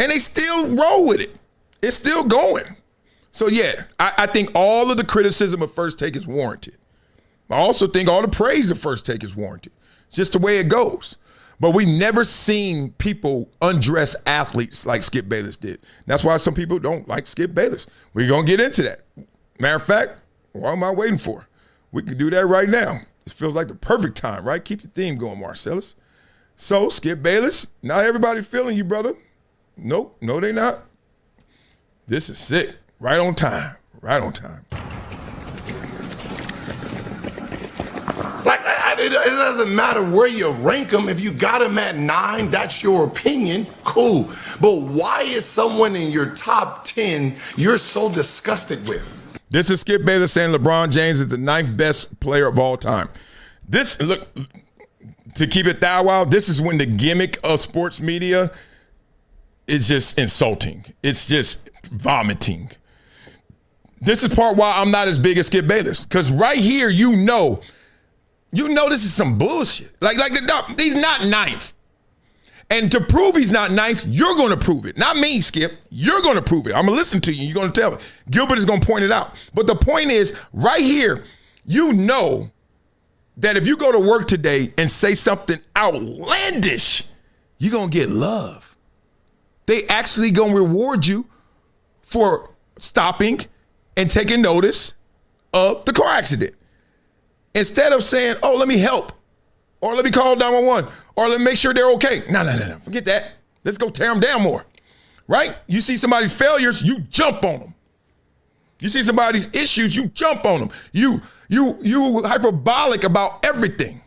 and they still roll with it. It's still going. So, yeah, I think all of the criticism of First Take is warranted. I also think all the praise of First Take is warranted. It's just the way it goes. But we never seen people undress athletes like Skip Bayless did. That's why some people don't like Skip Bayless. We're going to get into that. Matter of fact, what am I waiting for? We can do that right now. It feels like the perfect time, right? Keep the theme going, Marcellus. So, Skip Bayless, not everybody feeling you, brother. Nope, no, they not. This is sick. Right on time. Right on time. It doesn't matter where you rank them. If you got them at 9, that's your opinion. Cool. But why is someone in your top 10 you're so disgusted with? This is Skip Bayless saying LeBron James is the 9th best player of all time. This, look, to keep it that wild, this is when the gimmick of sports media is just insulting. It's just vomiting. This is part why I'm not as big as Skip Bayless. Because right here, you know, You know this is some bullshit. Like he's not ninth. And to prove he's not ninth, you're going to prove it. Not me, Skip. You're going to prove it. I'm going to listen to you. You're going to tell me. Gilbert is going to point it out. But the point is, right here, you know that if you go to work today and say something outlandish, you're going to get love. They actually going to reward you for stopping and taking notice of the car accident. Instead of saying, oh, let me help, or let me call 911, or let me make sure they're okay. No. Forget that. Let's go tear them down more, right? You see somebody's failures, you jump on them. You see somebody's issues, you jump on them. You hyperbolic about everything.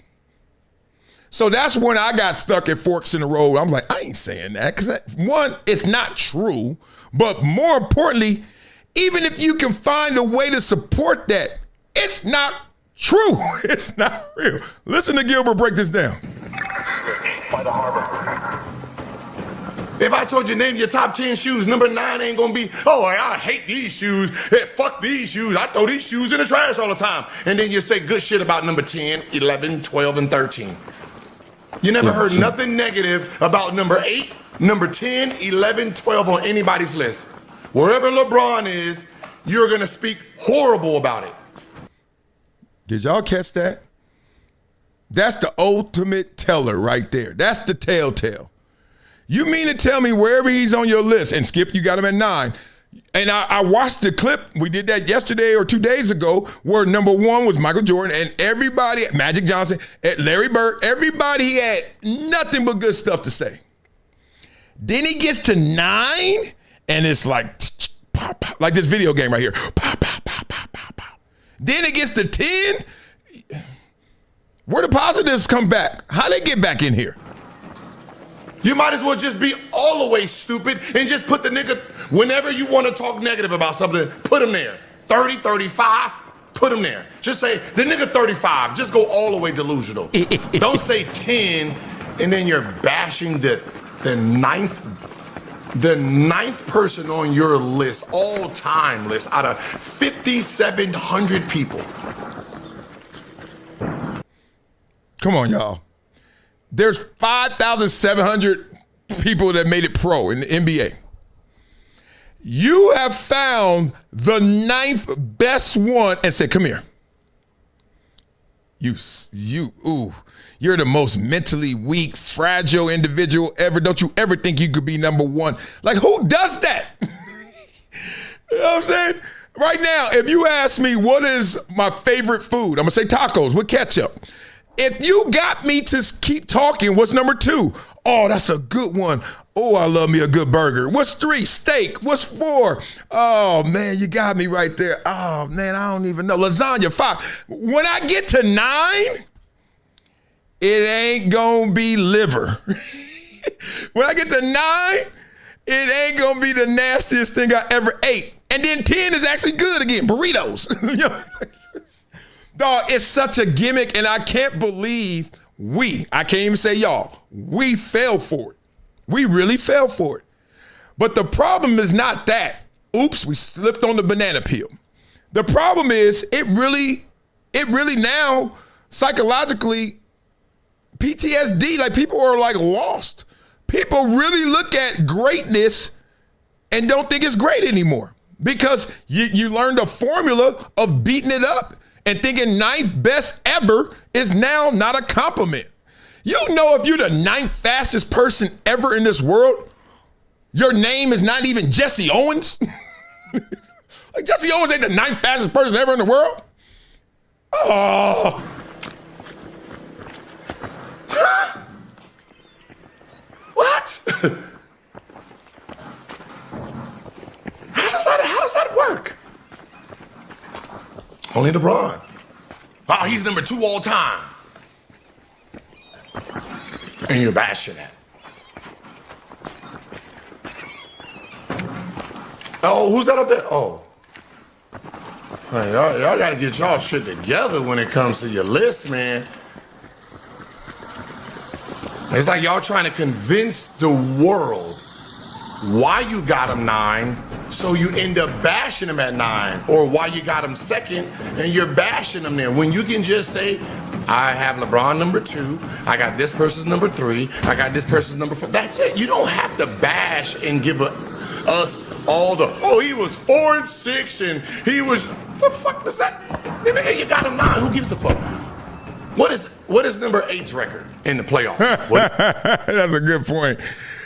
So that's when I got stuck at forks in the road. I'm like, I ain't saying that because one, it's not true. But more importantly, even if you can find a way to support that, it's not true. It's not real. Listen to Gilbert break this down. By the harbor. If I told you name your top 10 shoes, number 9 ain't gonna be, oh, I hate these shoes. Hey, fuck these shoes. I throw these shoes in the trash all the time. And then you say good shit about number 10, 11, 12, and 13. You never heard nothing negative about number 8, number 10, 11, 12 on anybody's list. Wherever LeBron is, you're gonna speak horrible about it. Did y'all catch that? That's the ultimate teller right there. That's the telltale. You mean to tell me wherever he's on your list, and Skip, you got him at 9, and I watched the clip, we did that yesterday or 2 days ago, where number 1 was Michael Jordan, and everybody, Magic Johnson, Larry Bird, everybody had nothing but good stuff to say. Then he gets to 9, and it's like this video game right here. Then it gets to 10. Where the positives come back? How they get back in here? You might as well just be all the way stupid and just put the nigga, whenever you want to talk negative about something, put him there. 30, 35, put him there. Just say, the nigga 35, just go all the way delusional. Don't say 10 and then you're bashing the ninth person on your list, all-time list, out of 5,700 people. Come on, y'all. There's 5,700 people that made it pro in the NBA. You have found the 9th best one and said, come here. You're the most mentally weak, fragile individual ever. Don't you ever think you could be number 1? Like, who does that? You know what I'm saying? Right now, if you ask me what is my favorite food, I'm going to say tacos with ketchup. If you got me to keep talking, what's number 2? Oh, that's a good one. Oh, I love me a good burger. What's 3? Steak. What's 4? Oh, man, you got me right there. Oh, man, I don't even know. Lasagna, 5. When I get to 9, it ain't gonna be liver. When I get to 9, it ain't gonna be the nastiest thing I ever ate. And then 10 is actually good again. Burritos. Dog, it's such a gimmick, and I can't believe I can't even say y'all, we fell for it. We really fell for it. But the problem is not that. Oops, we slipped on the banana peel. The problem is it really now psychologically PTSD, like people are like lost. People really look at greatness and don't think it's great anymore because you learned a formula of beating it up and thinking 9th best ever is now not a compliment. You know, if you're the 9th fastest person ever in this world, your name is not even Jesse Owens. Like Jesse Owens ain't the 9th fastest person ever in the world. Oh. What? How does that work? Only LeBron. Oh, he's number 2 all time. And you're bashing that. Oh, who's that up there? Oh. Man, y'all got to get y'all shit together when it comes to your list, man. It's like y'all trying to convince the world why you got him 9, so you end up bashing him at 9, or why you got him 2nd and you're bashing him there. When you can just say, I have LeBron number 2. I got this person's number 3. I got this person's number 4. That's it. You don't have to bash and give us all the, oh, he was 4 and 6 and he was, the fuck does that? You got him 9. Who gives a fuck? What is number 8's record in the playoffs? That's a good point.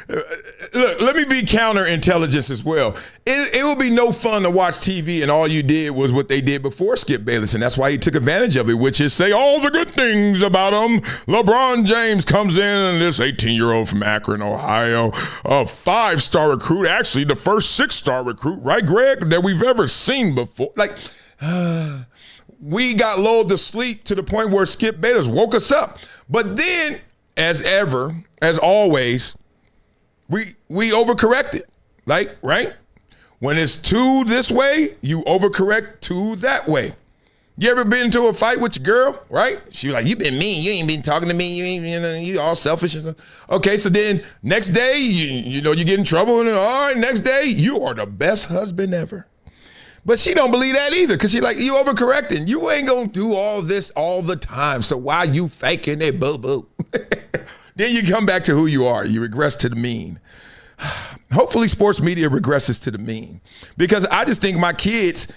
Look, let me be counterintelligence as well. It will be no fun to watch TV and all you did was what they did before Skip Bayless, and that's why he took advantage of it, which is say all the good things about him. LeBron James comes in, and this 18-year-old from Akron, Ohio, a 5-star recruit, actually the first 6-star recruit, right, Greg, that we've ever seen before. Like, we got lulled to sleep to the point where Skip Bayless woke us up. But then, as ever, as always, we overcorrected, like, right? When it's 2 this way, you overcorrect 2 that way. You ever been into a fight with your girl, right? She was like, you been mean. You ain't been talking to me. You ain't, you all selfish. Okay, so then next day, you know, you get in trouble. And all right, next day, you are the best husband ever. But she don't believe that either because she like, you overcorrecting. You ain't going to do all this all the time. So why you faking it, boo-boo? Then you come back to who you are. You regress to the mean. Hopefully sports media regresses to the mean because I just think my kids,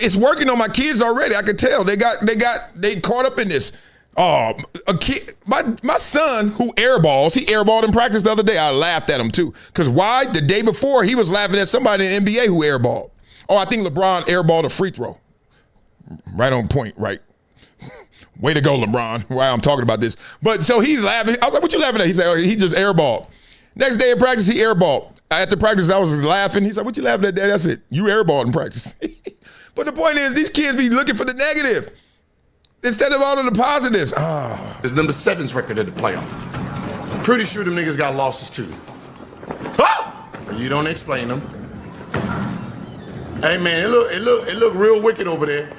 it's working on my kids already. I can tell they caught up in this. A kid, my son who airballs, he airballed in practice the other day. I laughed at him too. Because why? The day before he was laughing at somebody in the NBA who airballed. Oh, I think LeBron airballed a free throw. Right on point, right? Way to go, LeBron. Why I'm talking about this. But so he's laughing. I was like, what you laughing at? He said, oh, he just airballed. Next day in practice, he airballed. After practice, I was laughing. He said, what you laughing at, Dad? I said, you airballed in practice. But the point is, these kids be looking for the negative instead of all of the positives. It's number 7's record in the playoffs. Pretty sure them niggas got losses too. You don't explain them. Hey man, it look real wicked over there.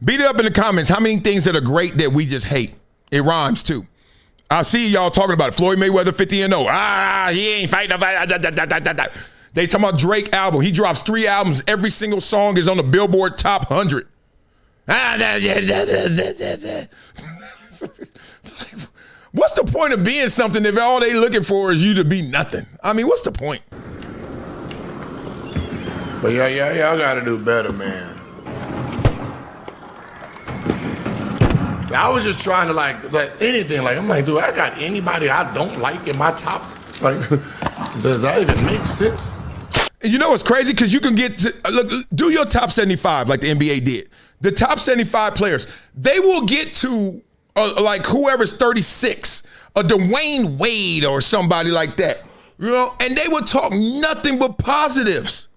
Beat it up in the comments. How many things that are great that we just hate? It rhymes too. I see y'all talking about it. Floyd Mayweather 50-0. He ain't fighting. They talking about Drake album. He drops 3 albums. Every single song is on the Billboard Top 100. What's the point of being something if all they looking for is you to be nothing? I mean, what's the point? But y'all gotta do better, man. I was just trying to like anything. Like I'm like, dude, I got anybody I don't like in my top. Like, does that even make sense? You know what's crazy? Because you can get to, look, do your top 75 like the NBA did. The top 75 players, they will get to like whoever's 36, a Dwayne Wade or somebody like that, you know, and they will talk nothing but positives.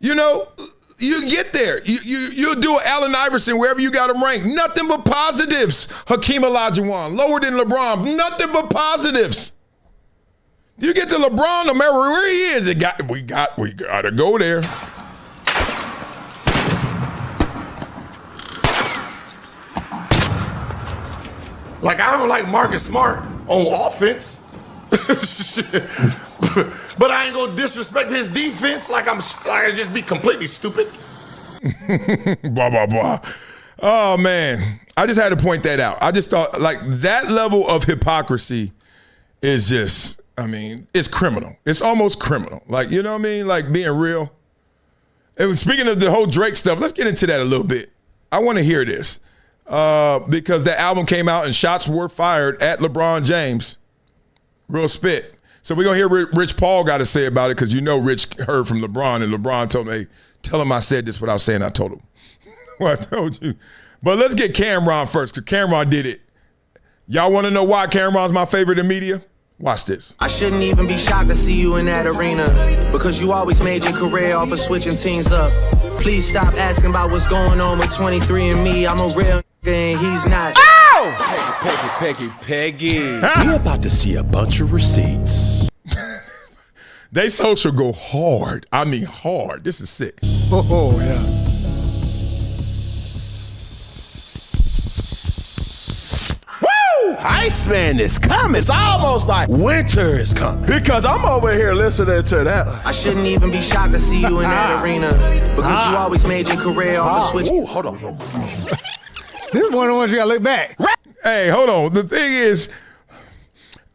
You know, you get there. You'll do an Allen Iverson wherever you got him ranked. Nothing but positives. Hakeem Olajuwon, lower than LeBron. Nothing but positives. You get to LeBron, no matter where he is, we gotta go there. Like I don't like Marcus Smart on offense. But I ain't gonna disrespect his defense like I just be completely stupid. Blah, blah, blah. Oh, man. I just had to point that out. I just thought, like, that level of hypocrisy is just, I mean, it's criminal. It's almost criminal. Like, you know what I mean? Like, being real. And speaking of the whole Drake stuff, let's get into that a little bit. I want to hear this because that album came out and shots were fired at LeBron James. Real spit. So we're going to hear Rich Paul got to say about it because you know Rich heard from LeBron, and LeBron told me, hey, tell him I said this without saying I told him. Well, I told you. But let's get Cameron first because Cameron did it. Y'all want to know why Cameron's my favorite in media? Watch this. I shouldn't even be shocked to see you in that arena because you always made your career off of switching teams up. Please stop asking about what's going on with 23andMe. I'm a real nigga and he's not. Peggy. We're about to see a bunch of receipts. They social go hard. I mean hard. This is sick. Oh, yeah. Woo! Iceman is coming. It's almost like winter is coming. Because I'm over here listening to that. I shouldn't even be shocked to see you in that arena because you always made your career off of switch. Ooh, hold on. This is one of the ones you gotta look back. Hey, hold on. The thing is,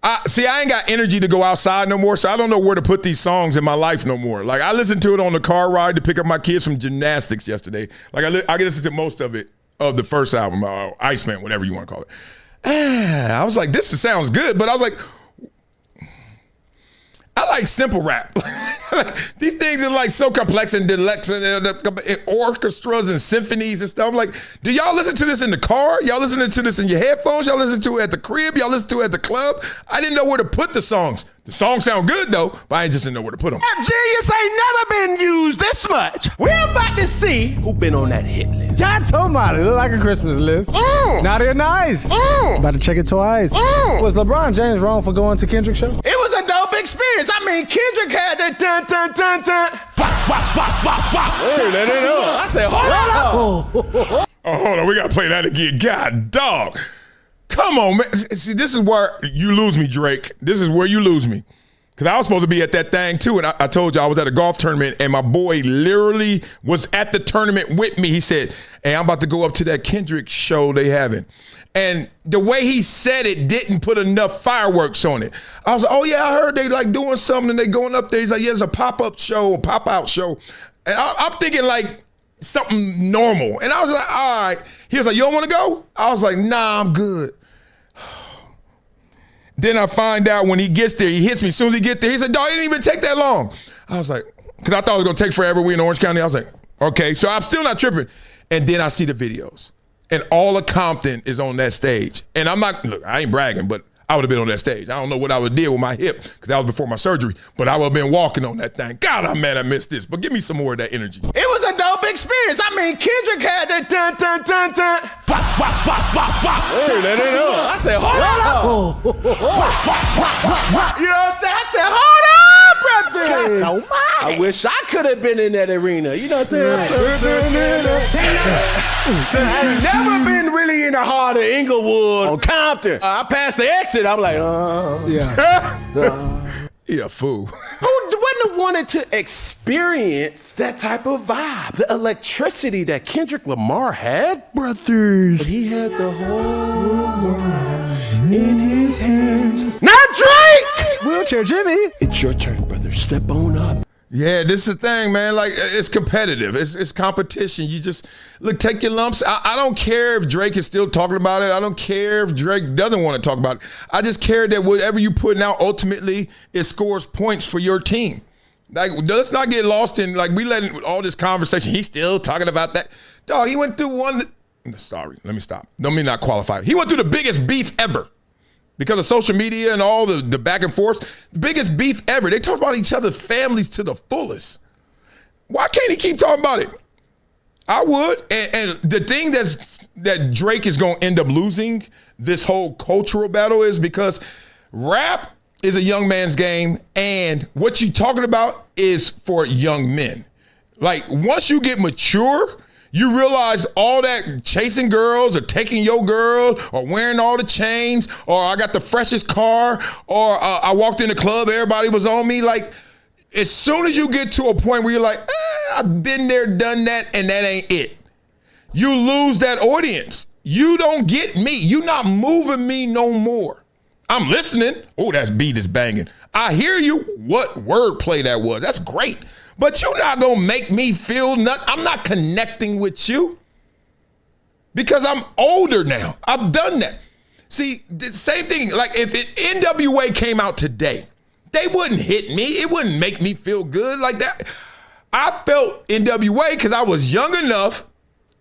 I ain't got energy to go outside no more, so I don't know where to put these songs in my life no more. Like, I listened to it on the car ride to pick up my kids from gymnastics yesterday. Like, I listened to most of it, of the first album, Iceman, whatever you want to call it. I was like, this sounds good, but I was like, I like simple rap. These things are like so complex and deluxe and orchestras and symphonies and stuff. I'm like, do y'all listen to this in the car? Y'all listening to this in your headphones? Y'all listen to it at the crib? Y'all listen to it at the club? I didn't know where to put the songs. The songs sound good though, but I just didn't know where to put them. Genius ain't never been used this much. We're about to see who been on that hit list. Y'all told me it look like a Christmas list. Now they're nice. About to check it twice. Was LeBron James wrong for going to Kendrick's show? It was a dope experience. I mean, Kendrick had that dun dun dun dun. Let it up. I said, hold on. Oh, hold on. We got to play that again. God, dog. Come on, man. See, this is where you lose me, Drake. This is where you lose me. Because I was supposed to be at that thing, too. And I told you I was at a golf tournament, and my boy literally was at the tournament with me. He said, hey, I'm about to go up to that Kendrick show they having. And the way he said it didn't put enough fireworks on it. I was like, oh, yeah, I heard they like doing something, and they going up there. He's like, yeah, it's a pop-up show, a pop-out show. And I'm thinking like something normal. And I was like, all right. He was like, you don't want to go? I was like, nah, I'm good. Then I find out when he gets there, he hits me. As soon as he get there, he said, dog, it didn't even take that long. I was like, because I thought it was going to take forever. We in Orange County. I was like, okay. So I'm still not tripping. And then I see the videos. And all of Compton is on that stage. And I'm not, look, I ain't bragging, but I would have been on that stage. I don't know what I would have did with my hip because that was before my surgery, but I would have been walking on that thing. God, I'm mad I missed this, but give me some more of that energy. It was a dope experience. I mean, Kendrick had that dun dun dun dun. Let it up. I said, hold on. You know what I'm saying? I said, hold on, brother. I wish I could have been in that arena. You know what I'm saying? I've never been really in the heart of Inglewood or Compton. I passed the exit. I'm like, He a fool. Who wouldn't have wanted to experience that type of vibe? The electricity that Kendrick Lamar had, brothers. But he had the whole world in his hands. Not Drake! Wheelchair Jimmy. It's your turn, brother. Step on up. Yeah, this is the thing, man. Like, it's competitive. It's competition. You just, look, take your lumps. I don't care if Drake is still talking about it. I don't care if Drake doesn't want to talk about it. I just care that whatever you're putting out, ultimately, it scores points for your team. Like, let's not get lost in, like, we letting all this conversation. He's still talking about that. Dog, he went through sorry, let me stop. Don't mean not qualified. He went through the biggest beef ever. Because of social media and all the back and forth, the biggest beef ever. They talk about each other's families to the fullest. Why can't he keep talking about it? I would. And the thing that Drake is going to end up losing this whole cultural battle is because rap is a young man's game, and what you're talking about is for young men. Like, once you get mature, you realize all that chasing girls or taking your girl or wearing all the chains or I got the freshest car or I walked in the club, everybody was on me. Like, as soon as you get to a point where you're like, I've been there, done that, and that ain't it, you lose that audience. You don't get me. You're not moving me no more. I'm listening. Oh, that beat is banging. I hear you. What wordplay that was. That's great. But you're not going to make me feel nothing. I'm not connecting with you because I'm older now. I've done that. See, the same thing, like if NWA came out today, they wouldn't hit me. It wouldn't make me feel good like that. I felt NWA because I was young enough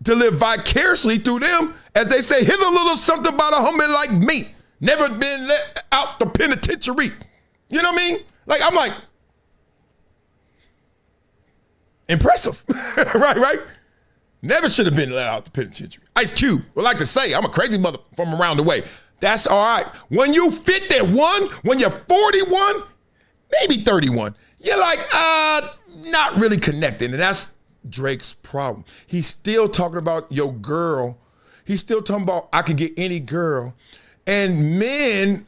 to live vicariously through them. As they say, here's a little something about a homie like me. Never been let out the penitentiary. You know what I mean? Like, I'm like, impressive, right? Never should have been let out the penitentiary. Ice Cube would like to say, I'm a crazy mother from around the way. That's all right. When you fit that one, when you're 41, maybe 31, you're like, not really connecting. And that's Drake's problem. He's still talking about your girl. He's still talking about I can get any girl. And men,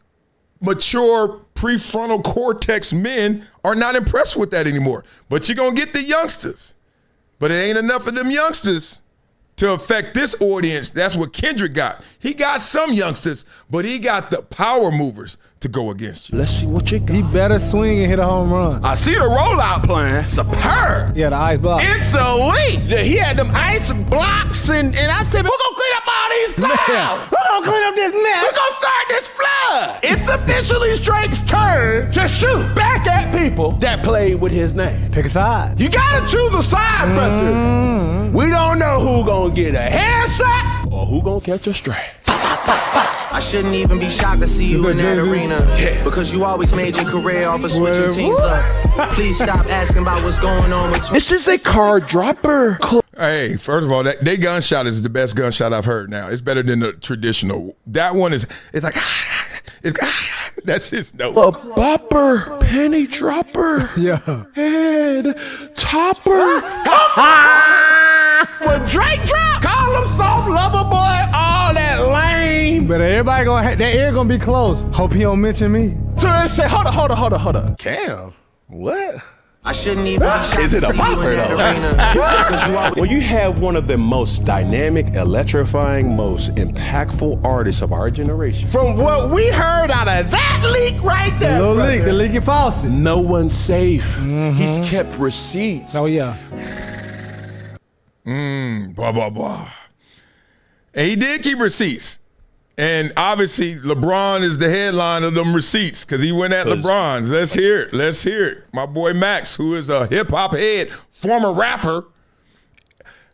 mature prefrontal cortex men, are not impressed with that anymore. But you're going to get the youngsters. But it ain't enough of them youngsters to affect this audience. That's what Kendrick got. He got some youngsters, but he got the power movers to go against you. Let's see what you got. He better swing and hit a home run. I see the rollout plan. Superb. Yeah, the ice block. It's elite. Yeah, he had them ice blocks, and I said, we're going to clean up all these clouds. We're going to clean up this mess. We're going to start this flood. It's officially Drake's turn to shoot back at people that played with his name. Pick a side. You got to choose a side, brother. We don't know who going to get a headshot or who going to catch a stray. I shouldn't even be shocked to see you in that arena. Because you always made your career off of switching teams up. Please stop asking about what's going on with This is a card dropper. Hey, first of all, they gunshot is the best gunshot I've heard now. It's better than the traditional. That one is, it's like, that's his note. A bopper, penny dropper, head topper. When Drake drop, call him soft lover boy, all that lame. But everybody their ear gonna be closed. Hope he don't mention me. So they say, hold up. Cam, what? I shouldn't even be shocked Is it to a see you in bopper that arena. Because you always When you have one of the most dynamic, electrifying, most impactful artists of our generation, from what we heard out of that leak right there, The little leak, the leaky faucet. no one's safe. He's kept receipts. Oh yeah. Blah, blah, blah. And he did keep receipts. And obviously, LeBron is the headline of them receipts because he went at LeBron. Let's hear it. My boy Max, who is a hip-hop head, former rapper.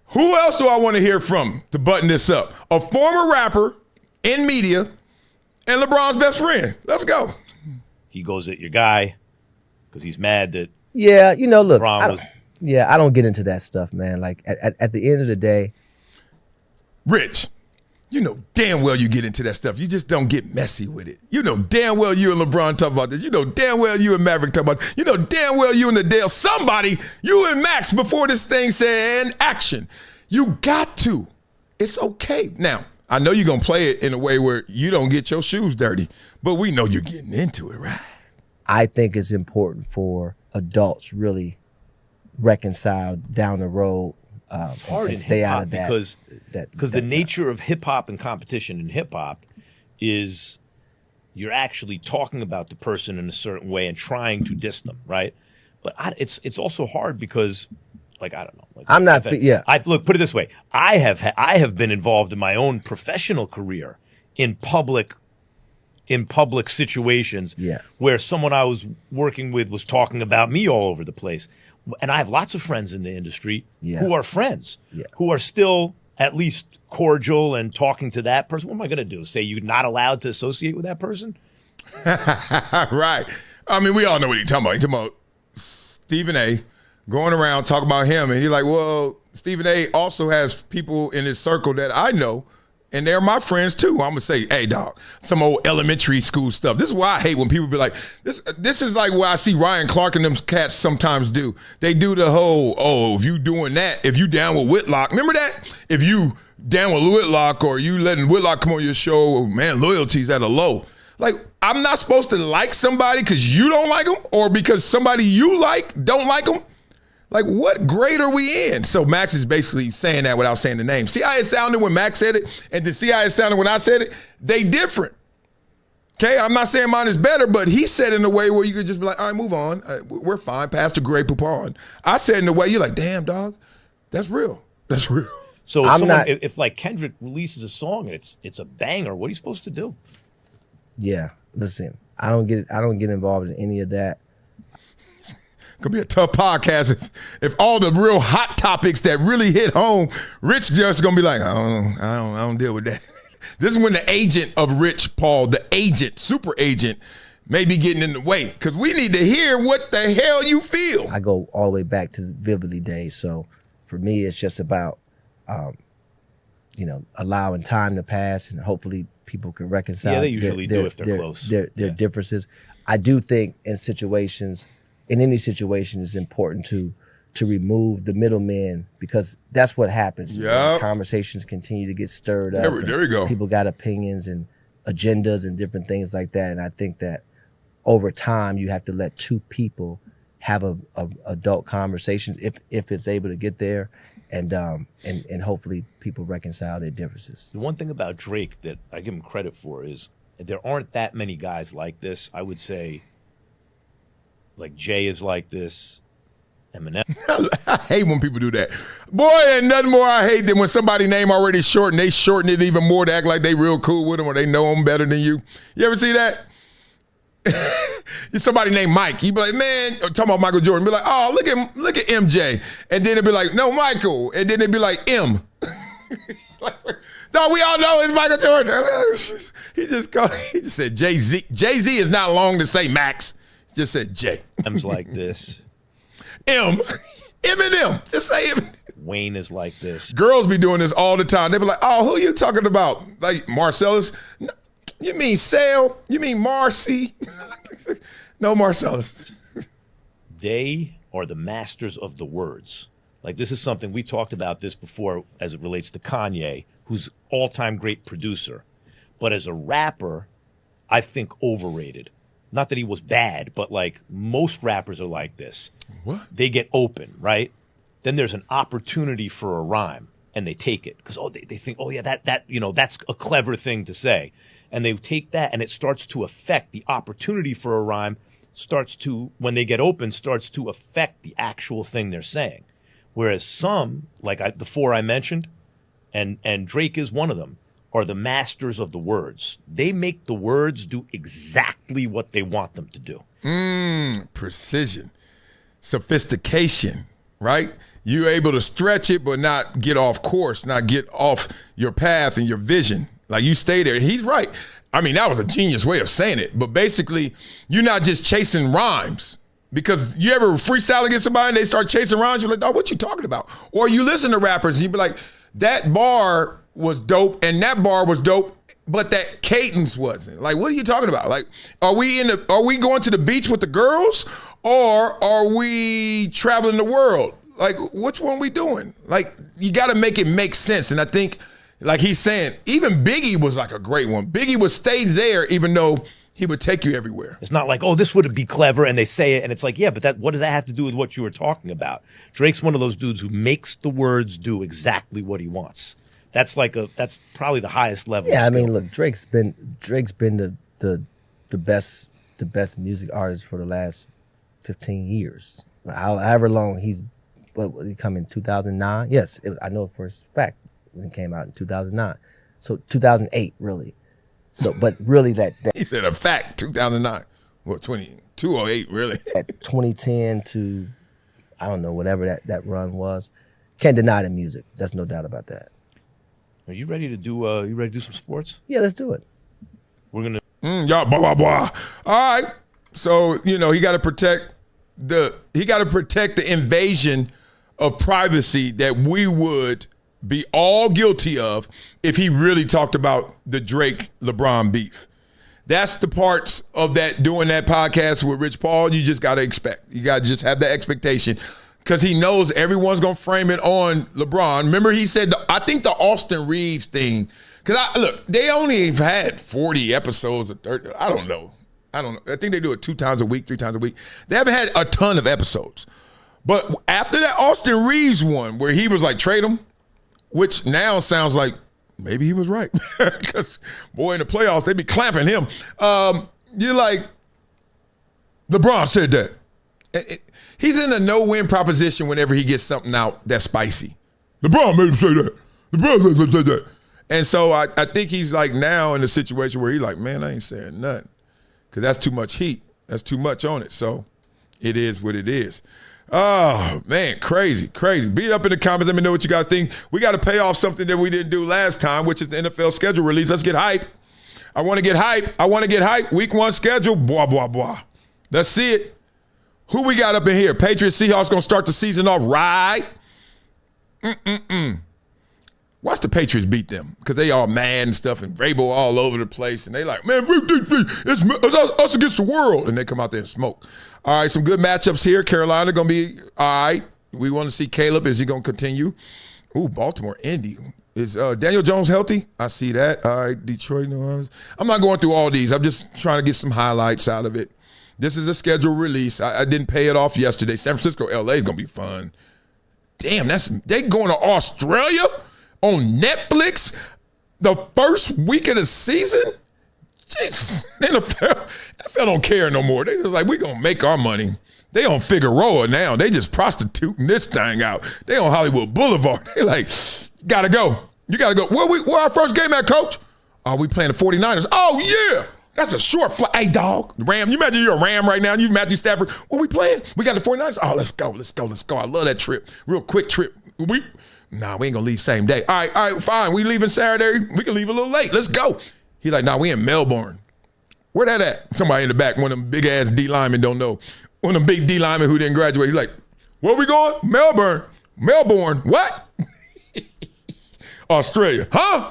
Who else do I want to hear from to button this up? A former rapper in media and LeBron's best friend. Let's go. He goes at your guy because he's mad that Yeah, you know, look, LeBron was... I don't get into that stuff, man. Like, at the end of the day. Rich, you know damn well you get into that stuff. You just don't get messy with it. You know damn well you and LeBron talk about this. You know damn well you and Maverick talk about this. You know damn well you and Adele, somebody, you and Max, before this thing said action. You got to. It's okay. Now, I know you're going to play it in a way where you don't get your shoes dirty, but we know you're getting into it, right? I think it's important for adults really reconcile down the road It's hard and in stay hip-hop out of that. because the nature of hip-hop and competition in hip-hop is you're actually talking about the person in a certain way and trying to diss them, right? But it's also hard because, like, I don't know. Like, I'm not. Look, put it this way: I have been involved in my own professional career in public situations where someone I was working with was talking about me all over the place. And I have lots of friends in the industry who are friends, who are still at least cordial and talking to that person. What am I going to do? Say you're not allowed to associate with that person? Right. I mean, we all know what he's talking about. He's talking about Stephen A. going around talking about him. And he's like, well, Stephen A. also has people in his circle that I know, and they're my friends too. I'm going to say, hey, dog, some old elementary school stuff. This is why I hate when people be like, this is like what I see Ryan Clark and them cats sometimes do. They do the whole, if you doing that, if you down with Whitlock, remember that? If you down with Whitlock or you letting Whitlock come on your show, man, loyalty's at a low. Like, I'm not supposed to like somebody because you don't like them or because somebody you like don't like them. Like, what grade are we in? So Max is basically saying that without saying the name. See how it sounded when Max said it? And then see how it sounded when I said it? They different. Okay, I'm not saying mine is better, but he said it in a way where you could just be like, all right, move on. We're fine. Pass the Grey Poupon. I said in a way you're like, damn, dog, that's real. That's real. So if like Kendrick releases a song and it's a banger, what are you supposed to do? Yeah, listen, I don't get involved in any of that. Gonna be a tough podcast if all the real hot topics that really hit home, Rich just gonna be like, I don't deal with that. This is when the agent of Rich Paul, the agent, super agent, may be getting in the way because we need to hear what the hell you feel. I go all the way back to the Vividly days, so for me, it's just about, allowing time to pass and hopefully people can reconcile. Yeah, they usually do if they're close. Their differences. I do think in any situation, it's important to remove the middlemen because that's what happens. Yeah. Conversations continue to get stirred up. There we go. People got opinions and agendas and different things like that. And I think that over time, you have to let two people have a adult conversations if it's able to get there, and hopefully people reconcile their differences. The one thing about Drake that I give him credit for is there aren't that many guys like this. I would say, like Jay is like this, Eminem. I hate when people do that. Boy, ain't nothing more I hate than when somebody name already short and they shorten it even more to act like they real cool with them or they know them better than you. You ever see that? Somebody named Mike, you be like, man, or talking about Michael Jordan, be like, oh, look at MJ, and then it'd be like, no, Michael, and then it'd be like M. No, we all know it's Michael Jordan. He just said Jay-Z. Jay-Z is not long to say Max. He just said J. M's like this. M. Eminem. Just say Eminem. Wayne is like this. Girls be doing this all the time. They be like, oh, who you talking about? Like Marcellus? You mean Sale? You mean Marcy? No, Marcellus. They are the masters of the words. Like, this is something we talked about this before as it relates to Kanye, who's all-time great producer. But as a rapper, I think overrated. Not that he was bad, but like most rappers are like this. What? They get open, right? Then there's an opportunity for a rhyme, and they take it because they think, oh yeah, that that's a clever thing to say. And they take that, and it starts to affect the opportunity for a rhyme, when they get open, starts to affect the actual thing they're saying. Whereas some, like the four I mentioned, and Drake is one of them, are the masters of the words. They make the words do exactly what they want them to do. Precision, sophistication, right? You're able to stretch it, but not get off course, not get off your path and your vision. Like, you stay there. He's right. I mean, that was a genius way of saying it. But basically, you're not just chasing rhymes. Because you ever freestyle against somebody and they start chasing rhymes, you're like, oh, what you talking about? Or you listen to rappers and you be like, that bar was dope and that bar was dope, but that cadence wasn't. Like, what are you talking about? Like, are we going to the beach with the girls, or are we traveling the world? Like, which one we doing? Like, you got to make it make sense. And I think, like he's saying, even Biggie was like a great one. Biggie would stay there even though he would take you everywhere. It's not like, oh, this would be clever, and they say it, and it's like, yeah, but what does that have to do with what you were talking about? Drake's one of those dudes who makes the words do exactly what he wants. That's probably the highest level. Yeah, of skill. I mean, look, Drake's been the best music artist for the last 15 years. However long he come in 2009? Yes, I know for a fact when it came out in 2009. So 2008, really. So, but really that he said a fact, 2009. What, 208, really? At 2010 to, I don't know, whatever that run was. Can't deny the music. There's no doubt about that. Are you ready to do some sports? Yeah, let's do it. We're gonna y'all blah blah blah. All right. So, he got to protect the invasion of privacy that we would be all guilty of if he really talked about the Drake-LeBron beef. That's the parts of doing that podcast with Rich Paul you just got to expect. You got to just have that expectation because he knows everyone's going to frame it on LeBron. Remember he said, I think the Austin Reeves thing, because look, they only have had 40 episodes or 30. I don't know. I think they do it 2 times a week, 3 times a week. They haven't had a ton of episodes. But after that Austin Reeves one where he was like, trade him, which now sounds like maybe he was right. Because, boy, in the playoffs, they be clamping him. You're like, LeBron said that. He's in a no-win proposition whenever he gets something out that's spicy. LeBron made him say that. LeBron said that. And so I think he's like now in a situation where he's like, man, I ain't saying nothing. Because that's too much heat. That's too much on it. So it is what it is. Oh, man, crazy. Beat up in the comments. Let me know what you guys think. We got to pay off something that we didn't do last time, which is the NFL schedule release. Let's get hype. I want to get hype. Week 1 schedule. Blah, blah, blah. Let's see it. Who we got up in here? Patriots, Seahawks going to start the season off right. Watch the Patriots beat them because they all mad and stuff and Vrabel all over the place. And they like, man, it's us against the world. And they come out there and smoke. All right, some good matchups here. Carolina going to be all right. We want to see Caleb. Is he going to continue? Ooh, Baltimore, Indy. Is Daniel Jones healthy? I see that. All right, Detroit. No, I'm not going through all these. I'm just trying to get some highlights out of it. This is a scheduled release. I didn't pay it off yesterday. San Francisco, LA is going to be fun. Damn, they going to Australia on Netflix the first week of the season? Jesus, NFL don't care no more. They just like, we going to make our money. They on Figueroa now. They just prostituting this thing out. They on Hollywood Boulevard. They like, gotta go. You gotta go. Where our first game at, Coach? Oh, we playing the 49ers. Oh, yeah. That's a short flight. Hey, dog. Ram, you imagine you're a Ram right now. You Matthew Stafford. What we playing? We got the 49ers. Oh, let's go. I love that trip. Real quick trip. We ain't gonna leave same day. All right, fine. We leaving Saturday. We can leave a little late. Let's go. He like, we in Melbourne. Where that at? Somebody in the back, one of them big ass D linemen don't know. One of them big D linemen who didn't graduate. He's like, where we going? Melbourne. What? Australia. Huh?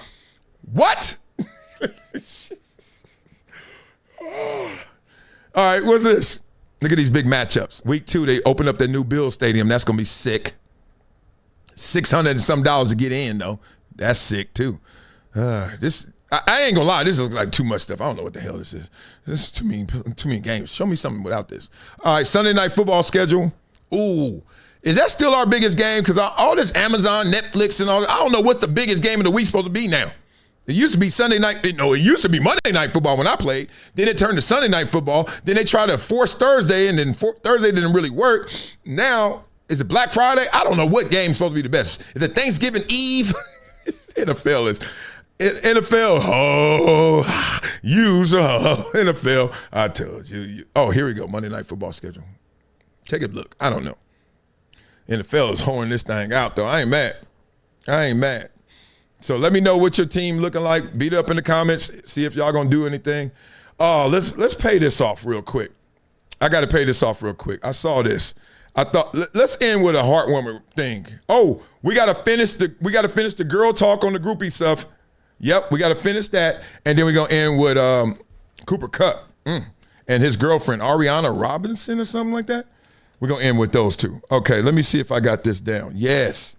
What? All right, what's this? Look at these big matchups. Week 2, they open up their new Bills Stadium. That's going to be sick. $600 and some to get in, though. That's sick, too. I ain't gonna lie, this is like too much stuff. I don't know what the hell this is. This is too many games. Show me something without this. All right, Sunday night football schedule. Ooh, is that still our biggest game? Because all this Amazon, Netflix, and all that, I don't know what's the biggest game of the week supposed to be now. It used to be Sunday night. It used to be Monday night football when I played. Then it turned to Sunday night football. Then they tried to force Thursday, and then Thursday didn't really work. Now, is it Black Friday? I don't know what game's supposed to be the best. Is it Thanksgiving Eve? NFL is. NFL, NFL. I told you. Oh, here we go. Monday night football schedule. Take a look. I don't know. NFL is hoeing this thing out, though. I ain't mad. So let me know what your team looking like. Beat it up in the comments. See if y'all gonna do anything. Oh, let's pay this off real quick. I got to pay this off real quick. I saw this. I thought let's end with a heartwarming thing. Oh, we got to finish the girl talk on the groupie stuff. Yep, we got to finish that, and then we're going to end with Cooper Kupp and his girlfriend, Ariana Robinson or something like that. We're going to end with those two. Okay, let me see if I got this down. Yes.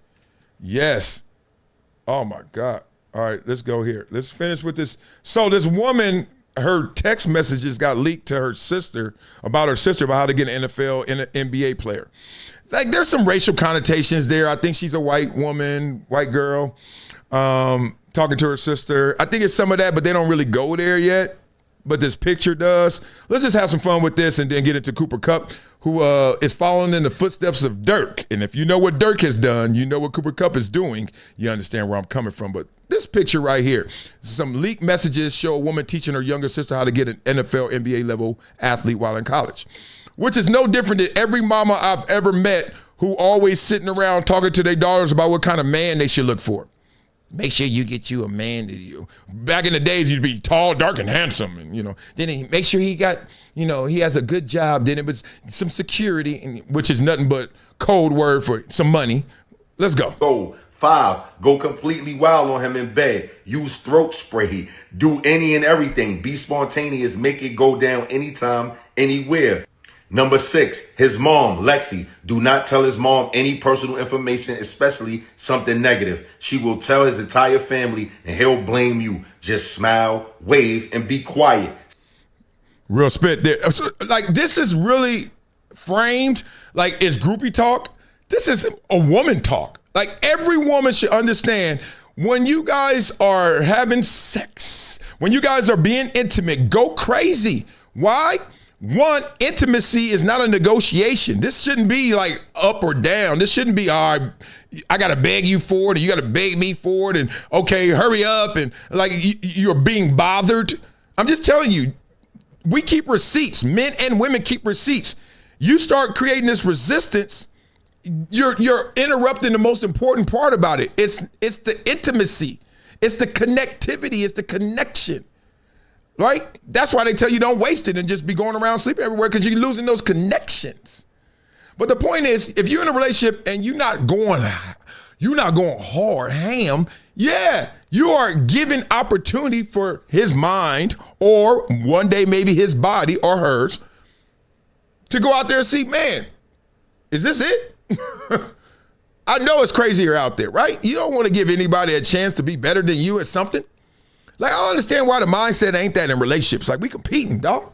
Oh, my God. All right, let's go here. Let's finish with this. So this woman, her text messages got leaked to her sister about how to get an NFL and an NBA player. Like, there's some racial connotations there. I think she's a white woman, white girl. Talking to her sister. I think it's some of that, but they don't really go there yet. But this picture does. Let's just have some fun with this and then get into Cooper Kupp, who is following in the footsteps of Dirk. And if you know what Dirk has done, you know what Cooper Kupp is doing, you understand where I'm coming from. But this picture right here, some leaked messages show a woman teaching her younger sister how to get an NFL, NBA level athlete while in college, which is no different than every mama I've ever met who always sitting around talking to their daughters about what kind of man they should look for. Make sure you get you a man that you. Back in the days, he'd be tall, dark, and handsome, and Then he make sure he got, he has a good job. Then it was some security, which is nothing but code word for some money. Let's go. Go 5. Go completely wild on him in bed. Use throat spray. Do any and everything. Be spontaneous. Make it go down anytime, anywhere. Number 6, his mom, Lexi. Do not tell his mom any personal information, especially something negative. She will tell his entire family and he'll blame you. Just smile, wave, and be quiet. Real spit there. So, like, this is really framed like it's groupie talk. This is a woman talk. Like, every woman should understand when you guys are having sex, when you guys are being intimate, go crazy. Why? One, intimacy is not a negotiation. This shouldn't be like up or down. This shouldn't be, all right, I got to beg you for it, and you got to beg me for it, and okay, hurry up, and like you're being bothered. I'm just telling you, we keep receipts. Men and women keep receipts. You start creating this resistance, you're interrupting the most important part about it. It's the intimacy. It's the connectivity. It's the connection. Right? That's why they tell you don't waste it and just be going around sleeping everywhere, because you're losing those connections. But the point is, if you're in a relationship and you're not going hard ham, yeah, you are giving opportunity for his mind, or one day maybe his body or hers, to go out there and see, man, is this it? I know it's crazier out there, right? You don't want to give anybody a chance to be better than you at something. Like, I don't understand why the mindset ain't that in relationships. Like, we competing, dog.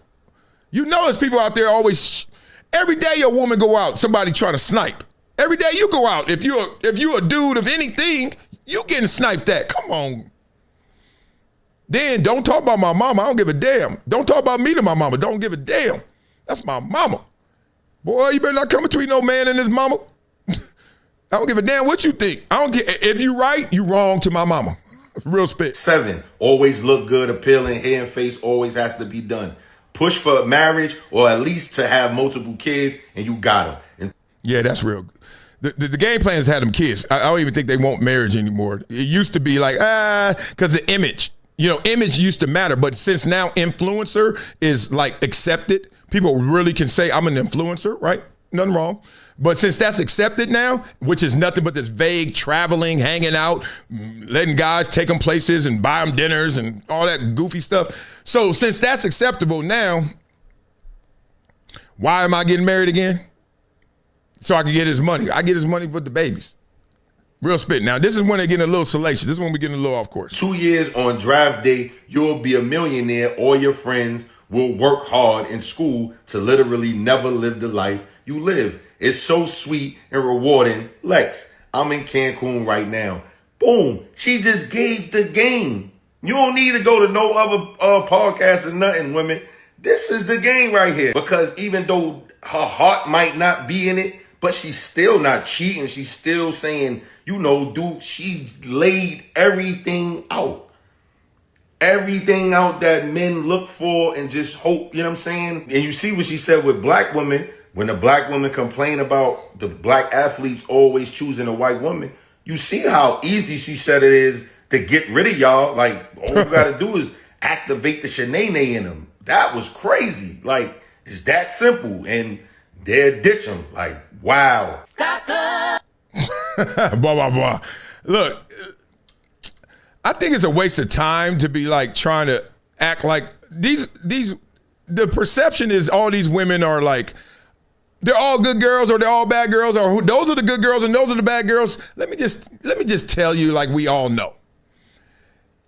You know there's people out there always, every day a woman go out, somebody trying to snipe. Every day you go out, if you're a dude of anything, you getting sniped at. Come on. Then don't talk about my mama. I don't give a damn. Don't talk about me to my mama. Don't give a damn. That's my mama. Boy, you better not come between no man and his mama. I don't give a damn what you think. I don't care. If you right, you wrong to my mama. Real spit. 7, always look good, appealing, hair and face always has to be done. Push for marriage or at least to have multiple kids and you got them. Yeah, that's real. The game plan has had them kids. I don't even think they want marriage anymore. It used to be like, because the image. You know, image used to matter. But since now influencer is like accepted, people really can say I'm an influencer, right? Nothing wrong. But since that's accepted now, which is nothing but this vague traveling, hanging out, letting guys take them places and buy them dinners and all that goofy stuff. So since that's acceptable now, why am I getting married again? So I can get his money. I get his money with the babies. Real spit. Now, this is when they're getting a little salacious. This is when we're getting a little off course. 2 years on draft day, you'll be a millionaire. All your friends will work hard in school to literally never live the life you live. It's so sweet and rewarding. Lex, I'm in Cancun right now. Boom. She just gave the game. You don't need to go to no other podcast or nothing, women. This is the game right here. Because even though her heart might not be in it, but she's still not cheating. She's still saying, you know, dude, she laid everything out. Everything out that men look for and just hope, you know what I'm saying? And you see what she said with black women. When the black women complain about the black athletes always choosing a white woman, you see how easy she said it is to get rid of y'all. Like, all you got to do is activate the shenanay in them. That was crazy. Like, it's that simple. And they'll ditch them. Like, wow. Blah, blah, blah. Look, I think it's a waste of time to be like trying to act like the perception is all these women are like, they're all good girls or they're all bad girls or those are the good girls and those are the bad girls. Let me just tell you, like we all know.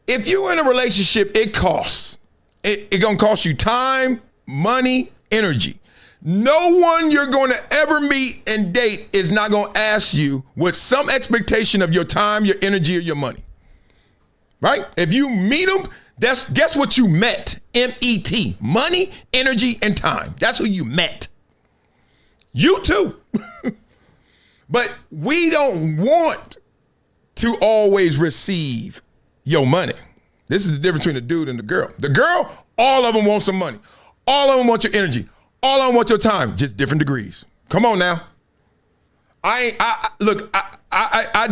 If you're in a relationship, it costs. It's going to cost you time, money, energy. No one you're going to ever meet and date is not going to ask you with some expectation of your time, your energy, or your money. Right? If you meet them, guess what you met? M-E-T. Money, energy, and time. That's who you met. You too. But we don't want to always receive your money. This is the difference between the dude and the girl. The girl, all of them want some money. All of them want your energy. All of them want your time. Just different degrees. Come on now. I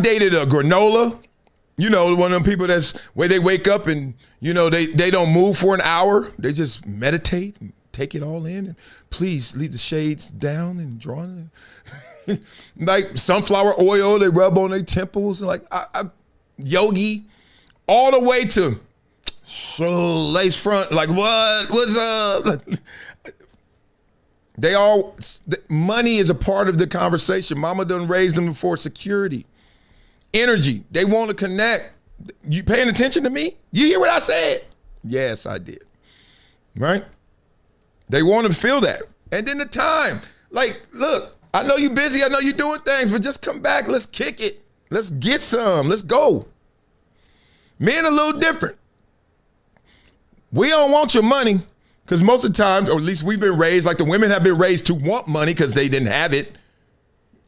dated a granola. You know, one of them people that's where they wake up and, you know, they don't move for an hour. They just meditate and take it all in. And please leave the shades down and draw it. Like sunflower oil, they rub on their temples. Like yogi, all the way to lace front. Like what's up? Money is a part of the conversation. Mama done raised them for security. Energy. They want to connect. You paying attention to me? You hear what I said? Yes, I did. Right? They want to feel that. And then the time. Like, look, I know you're busy. I know you're doing things, but just come back. Let's kick it. Let's get some. Let's go. Men are a little different. We don't want your money because most of the time, or at least we've been raised, like the women have been raised to want money because they didn't have it.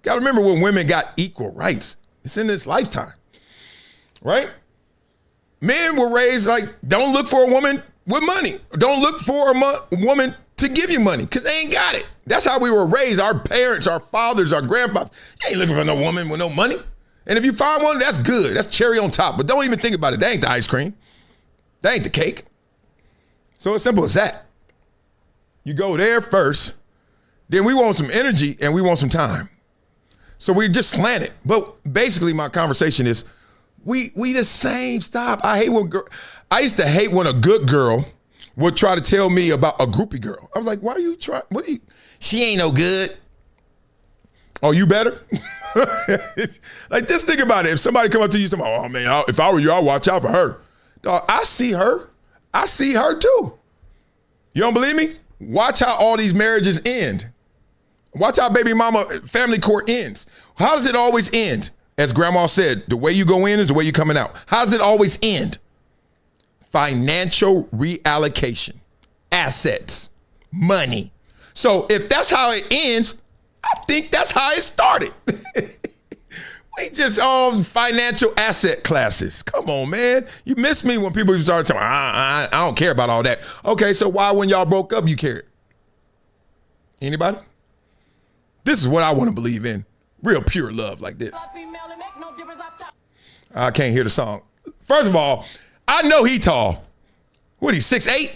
Got to remember when women got equal rights. It's in this lifetime, right? Men were raised like, don't look for a woman with money. Don't look for a woman to give you money because they ain't got it. That's how we were raised. Our parents, our fathers, our grandfathers. You ain't looking for no woman with no money. And if you find one, that's good. That's cherry on top. But don't even think about it. That ain't the ice cream. That ain't the cake. So it's simple as that. You go there first. Then we want some energy and we want some time. So we just slant it. But basically my conversation is, we the same. Stop. I used to hate when a good girl would try to tell me about a groupie girl. I was like, why are you trying? She ain't no good. Oh, you better? Like, just think about it. If somebody come up to you and say, oh, man, if I were you, I'd watch out for her. Dog, I see her. I see her too. You don't believe me? Watch how all these marriages end. Watch how baby mama family court ends. How does it always end? As grandma said, the way you go in is the way you're coming out. How does it always end? Financial reallocation, assets, money. So if that's how it ends, I think that's how it started. We just all financial asset classes. Come on, man. You miss me when people start talking, I don't care about all that. Okay, so why when y'all broke up you cared? Anybody? This is what I want to believe in. Real pure love like this. I can't hear the song. First of all, I know he tall. What, he 6'8"?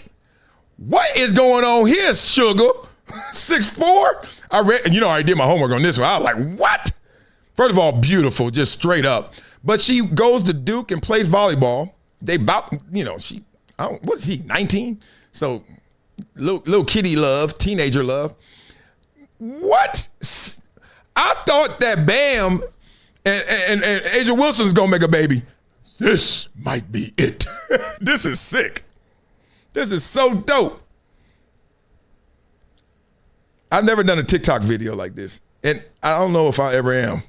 What is going on here, sugar? 6'4"? I read, you know, I did my homework on this one. I was like, what? First of all, beautiful, just straight up. But she goes to Duke and plays volleyball. They about, you know, what is he, 19? So little kitty love, teenager love. What? I thought that Bam and Asia Wilson's gonna make a baby. This might be it. This is sick. This is so dope. I've never done a TikTok video like this. And I don't know if I ever am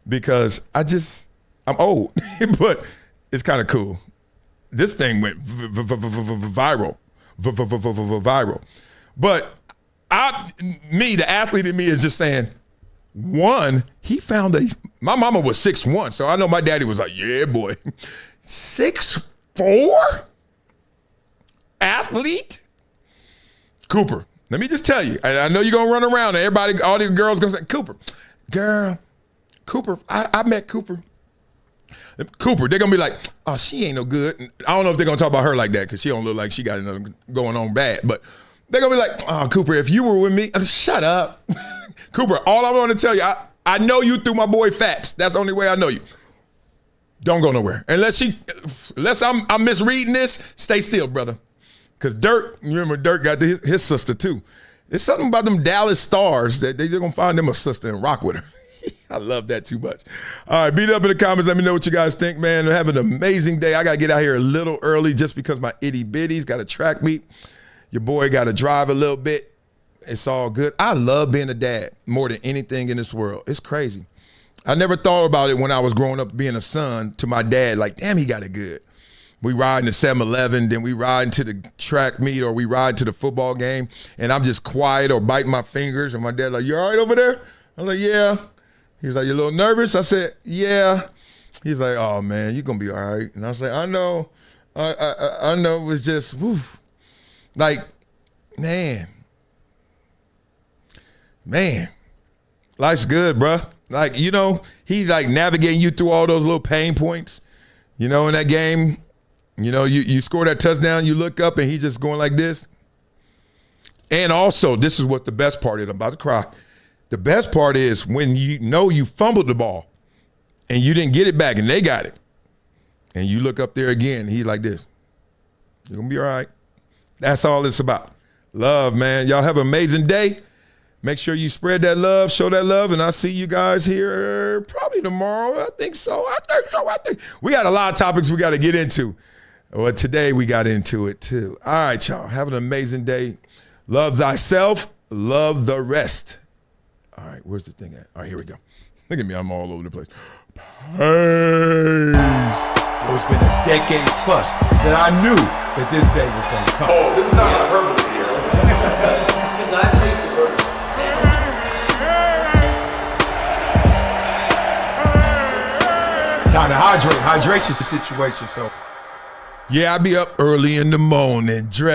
because I'm old, but it's kind of cool. This thing went viral. Viral. But the athlete in me is just saying, one, he found my mama was 6'1", so I know my daddy was like, yeah, boy. 6'4"? Athlete? Cooper, let me just tell you, I know you're going to run around and everybody, all these girls going to say, Cooper, I met Cooper. Cooper, they're going to be like, oh, she ain't no good. I don't know if they're going to talk about her like that because she don't look like she got nothing going on bad, but they're going to be like, oh, Cooper, if you were with me, shut up. Cooper, all I want to tell you, I know you through my boy Fats. That's the only way I know you. Don't go nowhere. Unless I'm misreading this, stay still, brother. Because Dirk, you remember Dirk got his sister too. There's something about them Dallas Stars that they're going to find them a sister and rock with her. I love that too much. All right, beat it up in the comments. Let me know what you guys think, man. Have an amazing day. I got to get out here a little early just because my itty bitties got a track meet. Your boy got to drive a little bit. It's all good. I love being a dad more than anything in this world. It's crazy. I never thought about it when I was growing up being a son to my dad. Like, damn, he got it good. We ride to 7-Eleven, then we ride to the track meet or we ride to the football game, and I'm just quiet or biting my fingers. And my dad like, you all right over there? I'm like, yeah. He's like, you a little nervous? I said, yeah. He's like, oh, man, you're going to be all right. And I was like, I know. I know. It was just, whew. Like, man, life's good, bruh. Like, you know, he's like navigating you through all those little pain points. You know, in that game, you know, you score that touchdown, you look up and he's just going like this. And also, this is what the best part is. I'm about to cry. The best part is when you know you fumbled the ball and you didn't get it back and they got it. And you look up there again and he's like this. You're going to be all right. That's all it's about. Love, man. Y'all have an amazing day. Make sure you spread that love, show that love, and I'll see you guys here probably tomorrow. I think so. I think we got a lot of topics we got to get into. Well, today we got into it too. All right, y'all. Have an amazing day. Love thyself. Love the rest. All right, where's the thing at? All right, here we go. Look at me. I'm all over the place. Peace. It's been a decade plus that I knew that this day was going to come. Oh, this is not hyperbole here. Because I believe the word. Time to hydrate. Hydration's the situation. So, yeah, I be up early in the morning, dressed.